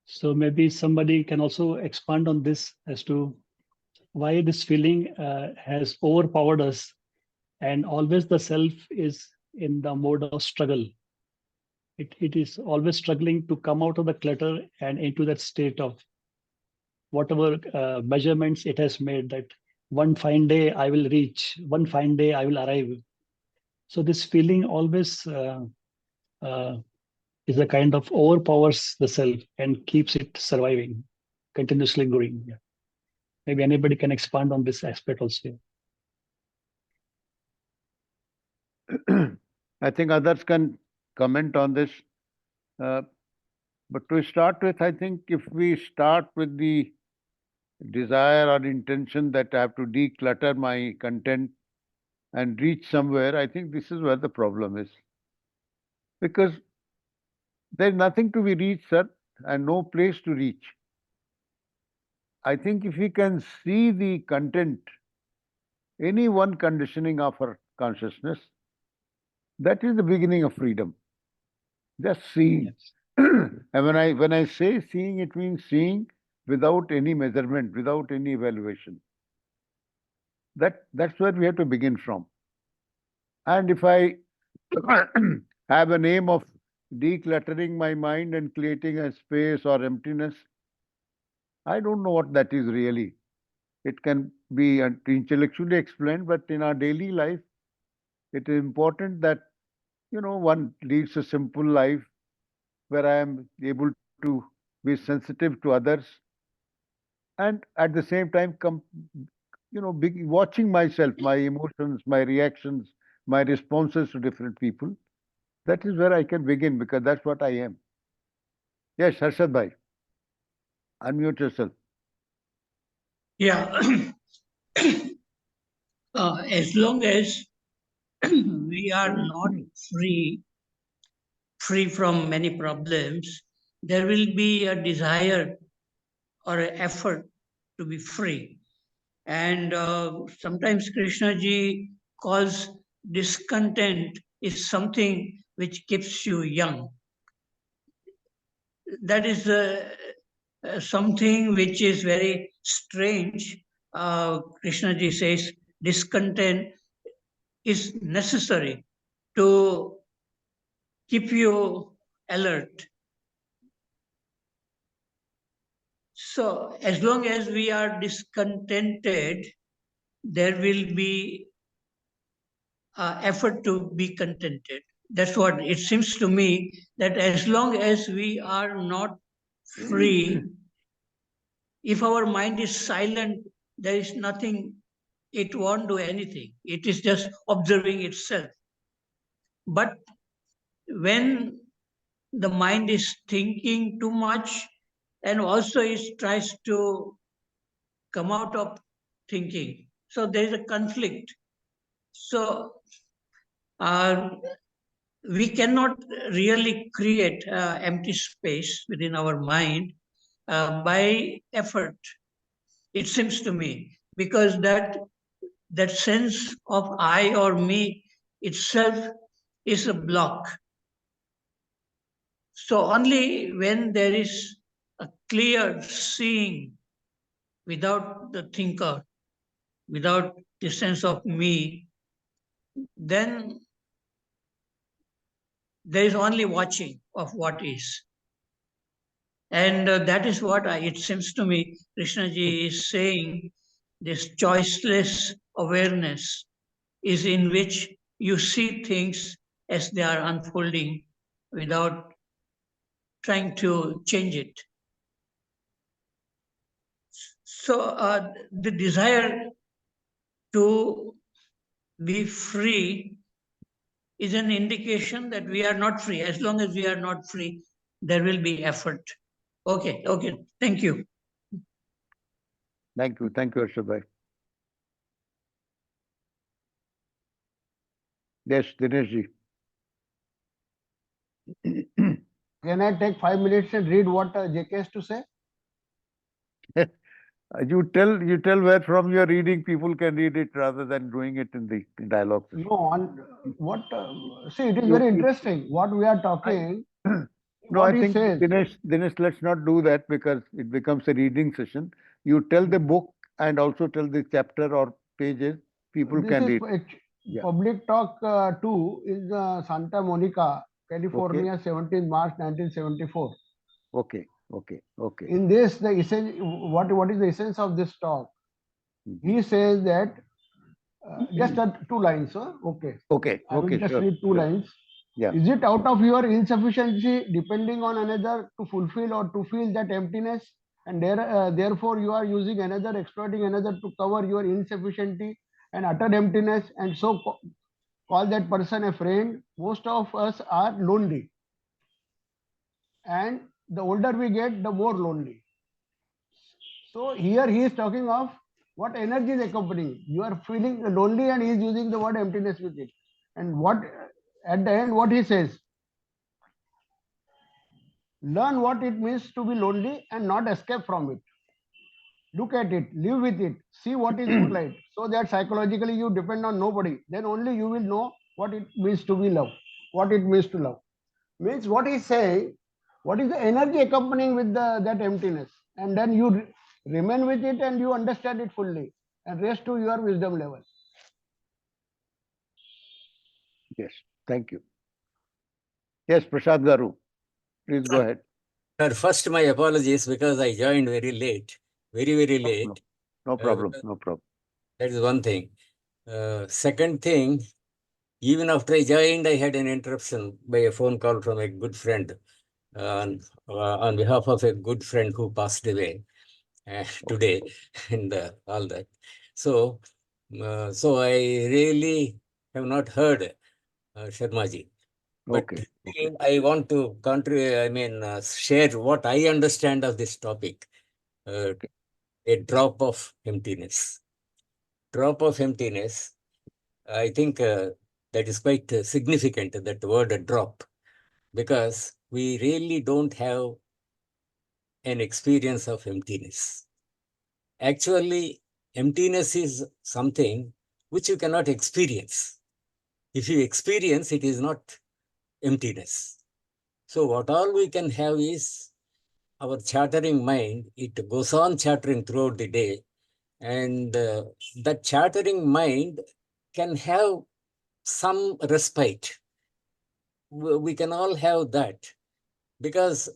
Speaker 3: So maybe somebody can also expand on this as to why this feeling has overpowered us, and always the self is in the mode of struggle. It is always struggling to come out of the clutter and into that state of whatever measurements it has made, that one fine day I will reach, one fine day I will arrive. So this feeling always is a kind of overpowers the self and keeps it surviving, continuously growing. Yeah. Maybe anybody can expand on this aspect also.
Speaker 4: I think others can comment on this. But to start with, I think if we start with the desire or intention that I have to declutter my content and reach somewhere, I think this is where the problem is. Because there's nothing to be reached, sir, and no place to reach. I think if we can see the content, any one conditioning of our consciousness, that is the beginning of freedom. Just seeing.
Speaker 3: Yes.
Speaker 4: And when I say seeing, it means seeing without any measurement, without any evaluation. That's where we have to begin from. And if I have an aim of decluttering my mind and creating a space or emptiness, I don't know what that is really. It can be intellectually explained, but in our daily life, it is important that, one leads a simple life where I am able to be sensitive to others, and at the same time, watching myself, my emotions, my reactions, my responses to different people. That is where I can begin, because that's what I am. Yes, Harshad bhai, unmute yourself.
Speaker 5: Yeah. As long as we are not free from many problems, there will be a desire or an effort to be free. And sometimes Krishna ji calls discontent is something which keeps you young. That is something which is very strange. Krishna ji says discontent is necessary to keep you alert. So as long as we are discontented, there will be effort to be contented. That's what it seems to me, that as long as we are not free, if our mind is silent, there is nothing, it won't do anything. It is just observing itself. But when the mind is thinking too much and also it tries to come out of thinking, so there is a conflict. So we cannot really create empty space within our mind by effort, it seems to me, because that sense of I or me itself is a block. So only when there is a clear seeing without the thinker, without the sense of me, then there is only watching of what is. And that is what it seems to me Krishnaji is saying, this choiceless awareness is in which you see things as they are unfolding without trying to change it. So the desire to be free is an indication that we are not free. As long as we are not free, there will be effort. Okay, thank you.
Speaker 4: Thank you, Harshad bhai. Yes, Dinesh ji.
Speaker 1: Can I take 5 minutes and read what JK has to say?
Speaker 4: You tell where from your reading people can read it rather than doing it in the dialogue.
Speaker 1: No, on what? See, it is very interesting what we are talking.
Speaker 4: No,
Speaker 1: what
Speaker 4: I
Speaker 1: he
Speaker 4: think
Speaker 1: says.
Speaker 4: Dinesh, let's not do that because it becomes a reading session. You tell the book and also tell the chapter or pages. People
Speaker 1: This
Speaker 4: can
Speaker 1: is
Speaker 4: read. Yeah.
Speaker 1: Public Talk 2 is Santa Monica, California, 17 March 1974.
Speaker 4: Okay.
Speaker 1: In this, the essence, what is the essence of this talk? He says that just 2 lines, sir. Okay. I will just
Speaker 4: sure,
Speaker 1: read 2 lines.
Speaker 4: Yeah.
Speaker 1: Is it out of your insufficiency, depending on another to fulfill or to feel that emptiness, and therefore you are using another, exploiting another to cover your insufficiency and utter emptiness, and so call that person a friend? Most of us are lonely, and the older we get, the more lonely. So here he is talking of what energy is accompanying. You are feeling lonely, and he is using the word emptiness with it. And what at the end, what he says, learn what it means to be lonely and not escape from it. Look at it, live with it, see what is implied, so that psychologically you depend on nobody. Then only you will know what it means to be love, what it means to love. Means what he's saying, what is the energy accompanying with that emptiness, and then you remain with it and you understand it fully and rest to your wisdom level.
Speaker 4: Yes, thank you. Yes, Prasad Garu, please go ahead.
Speaker 8: Sir, first my apologies because I joined very late, very late.
Speaker 4: No problem.
Speaker 8: That is one thing. Second thing, even after I joined, I had an interruption by a phone call from a good friend on behalf of a good friend who passed away today and all that. So I really have not heard Sharmaji. But I want to share what I understand of this topic. A drop of emptiness. Drop of emptiness. I think that is quite significant, that word, a drop, because we really don't have an experience of emptiness. Actually, emptiness is something which you cannot experience. If you experience, it is not emptiness. So what all we can have is our chattering mind. It goes on chattering throughout the day, and that chattering mind can have some respite. We can all have that, because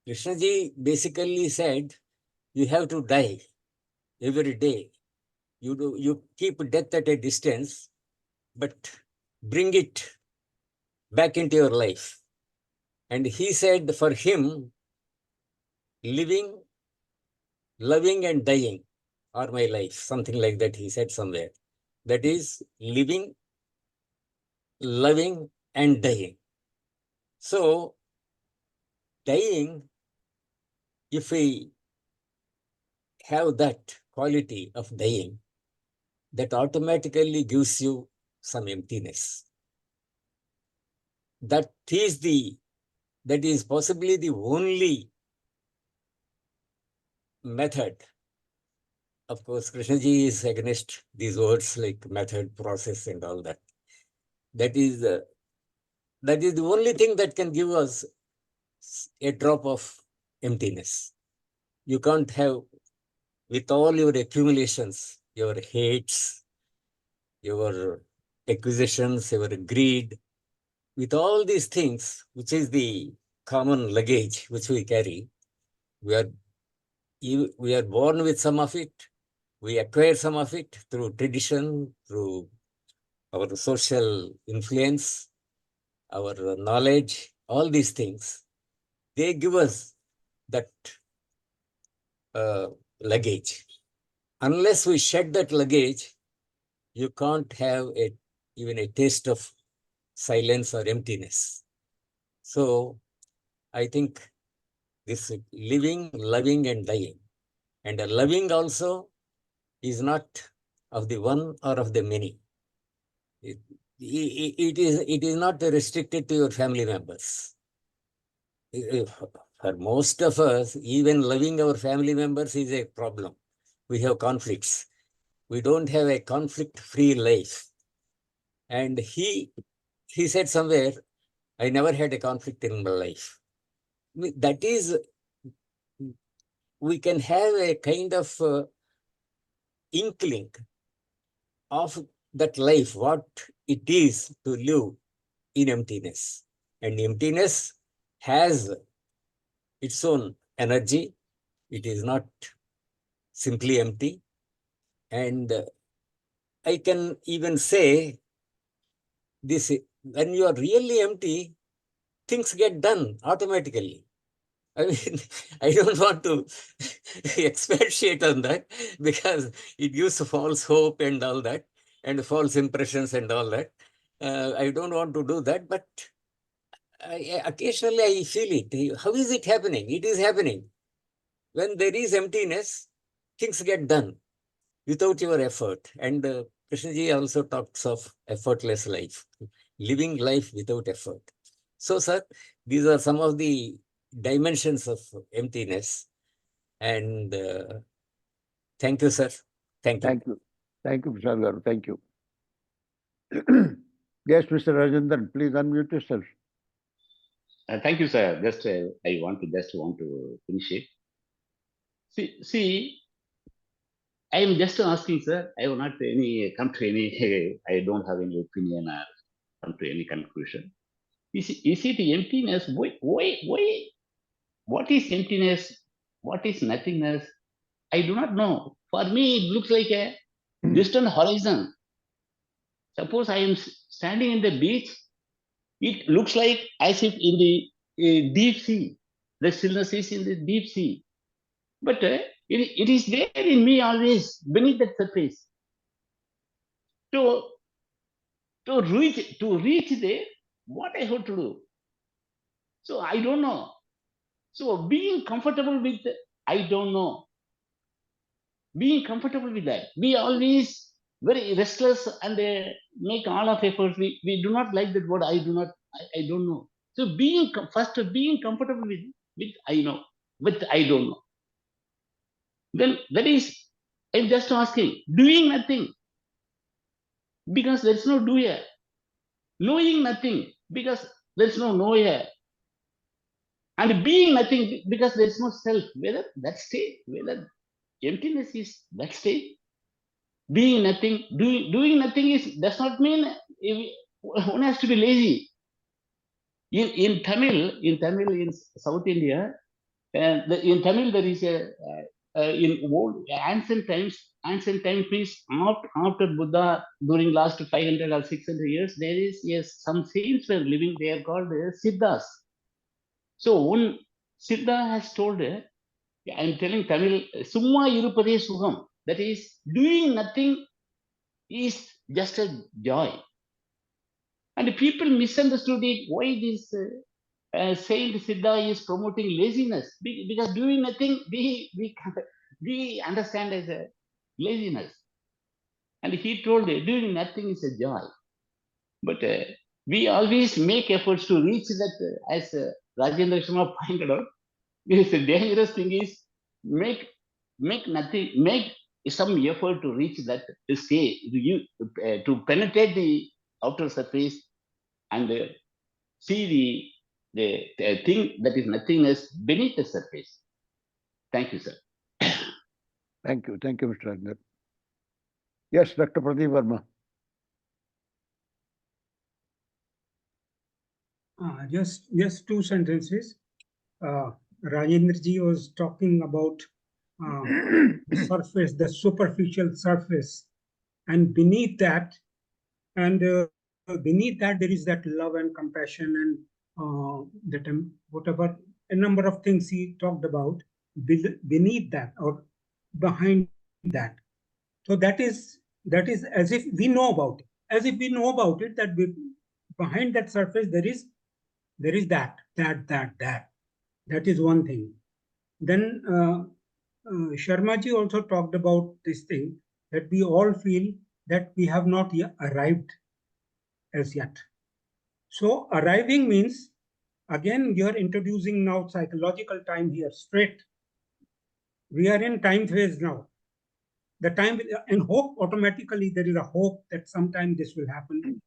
Speaker 8: Krishnaji basically said You have to die every day. You keep death at a distance, but bring it back into your life. And he said for him, living, loving and dying are my life. Something like that he said somewhere. That is living, loving and dying. So dying, if we have that quality of dying, that automatically gives you some emptiness. That is possibly the only method. Of course, Krishnaji is against these words like method, process, and all that. That is the only thing that can give us a drop of emptiness. You can't have, with all your accumulations, your hates, your acquisitions, your greed, with all these things, which is the common luggage which we carry, we are born with some of it. We acquire some of it through tradition, through our social influence, our knowledge, all these things. They give us that luggage. Unless we shed that luggage, you can't have even a taste of silence or emptiness. So I think this living, loving and dying. And loving also is not of the one or of the many. It is not restricted to your family members. For most of us, even loving our family members is a problem. We have conflicts. We don't have a conflict-free life. And he said somewhere, I never had a conflict in my life. That is, we can have a kind of inkling of that life, what it is to live in emptiness. And emptiness has its own energy. It is not simply empty. And I can even say this, when you are really empty, things get done automatically. I mean, I don't want to expatiate on that because it gives false hope and all that, and false impressions and all that. I don't want to do that, but occasionally I feel it. How is it happening? It is happening. When there is emptiness, things get done without your effort. And Krishnaji also talks of effortless life, living life without effort. So, sir, these are some of the dimensions of emptiness. And thank you, sir. Thank you.
Speaker 4: Thank you. Thank you, Prasad Garu. Thank you. Yes, Mr. Rajendran, please unmute yourself.
Speaker 7: Thank you, sir. I want to finish it. See, I am just asking, sir. I will not come to any. I don't have any opinion or come to any conclusion. Is it emptiness? Why? What is emptiness? What is nothingness? I do not know. For me, it looks like a distant horizon. Suppose I am standing in the beach, it looks like as if in the deep sea. The stillness is in the deep sea. But it is there in me always, beneath that surface. To reach there, what I have to do? So I don't know. So being comfortable with, I don't know. Being comfortable with that. Be always very restless and make all of efforts. We do not like that word. I don't know. So being comfortable with I know, with I don't know. Then that is, I'm just asking, doing nothing because there's no doer. Knowing nothing because there's no knower. And being nothing because there's no self. Whether that state, whether emptiness is that state, being nothing, doing nothing does not mean one has to be lazy. In Tamil, in South India, in Tamil there is a in old ancient times means after Buddha, during last 500 or 600 years, there is, yes, some saints were living. They are called Siddhas. So one Siddha has told, I am telling Tamil, Summa irupade sukham. That is, doing nothing is just a joy. And people misunderstood it. Why this Saint Siddha is promoting laziness? Because doing nothing, we understand as a laziness. And he told doing nothing is a joy. But we always make efforts to reach that, as Rajendra Sharma pointed out. This dangerous thing is make nothing, make some effort to reach that stage, to penetrate the outer surface and see the thing that is nothingness beneath the surface. Thank you, sir.
Speaker 4: Thank you, Mr. Rajendra. Yes, Dr. Pradeep Verma.
Speaker 6: Just two sentences. Rajendra ji was talking about the surface, the superficial surface, and beneath that, there is that love and compassion and that whatever a number of things he talked about beneath that or behind that. So that is as if we know about it, that behind that surface there is that is one thing. Then Sharma ji also talked about this thing that we all feel that we have not yet arrived as yet. So arriving means, again, you're introducing now psychological time here straight. We are in time phase now. The time and hope, automatically there is a hope that sometime this will happen.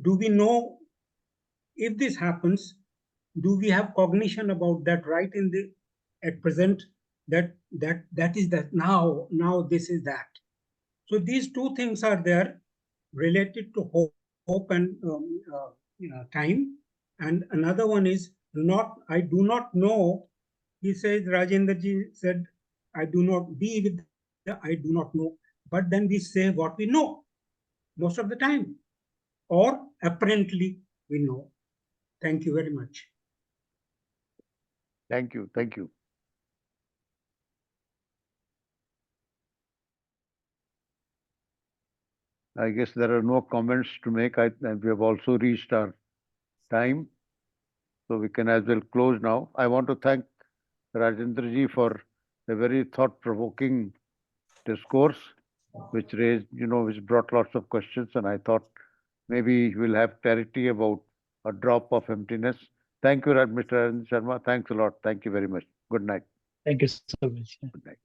Speaker 6: Do we know if this happens? Do we have cognition about that right in the at present? That is that now this is that. So these two things are there related to hope and time. And another one is I do not know. He says, Rajendra ji said, I do not be with the I do not know. But then we say what we know most of the time, or apparently we know. Thank you very much.
Speaker 4: Thank you. I guess there are no comments to make. And we have also reached our time, so we can as well close now. I want to thank Rajendra ji for a very thought-provoking discourse, which which brought lots of questions, and I thought maybe we'll have clarity about a drop of emptiness. Thank you, Mr. Sharma. Thanks a lot. Thank you very much. Good night.
Speaker 3: Thank you so much.
Speaker 4: Good night.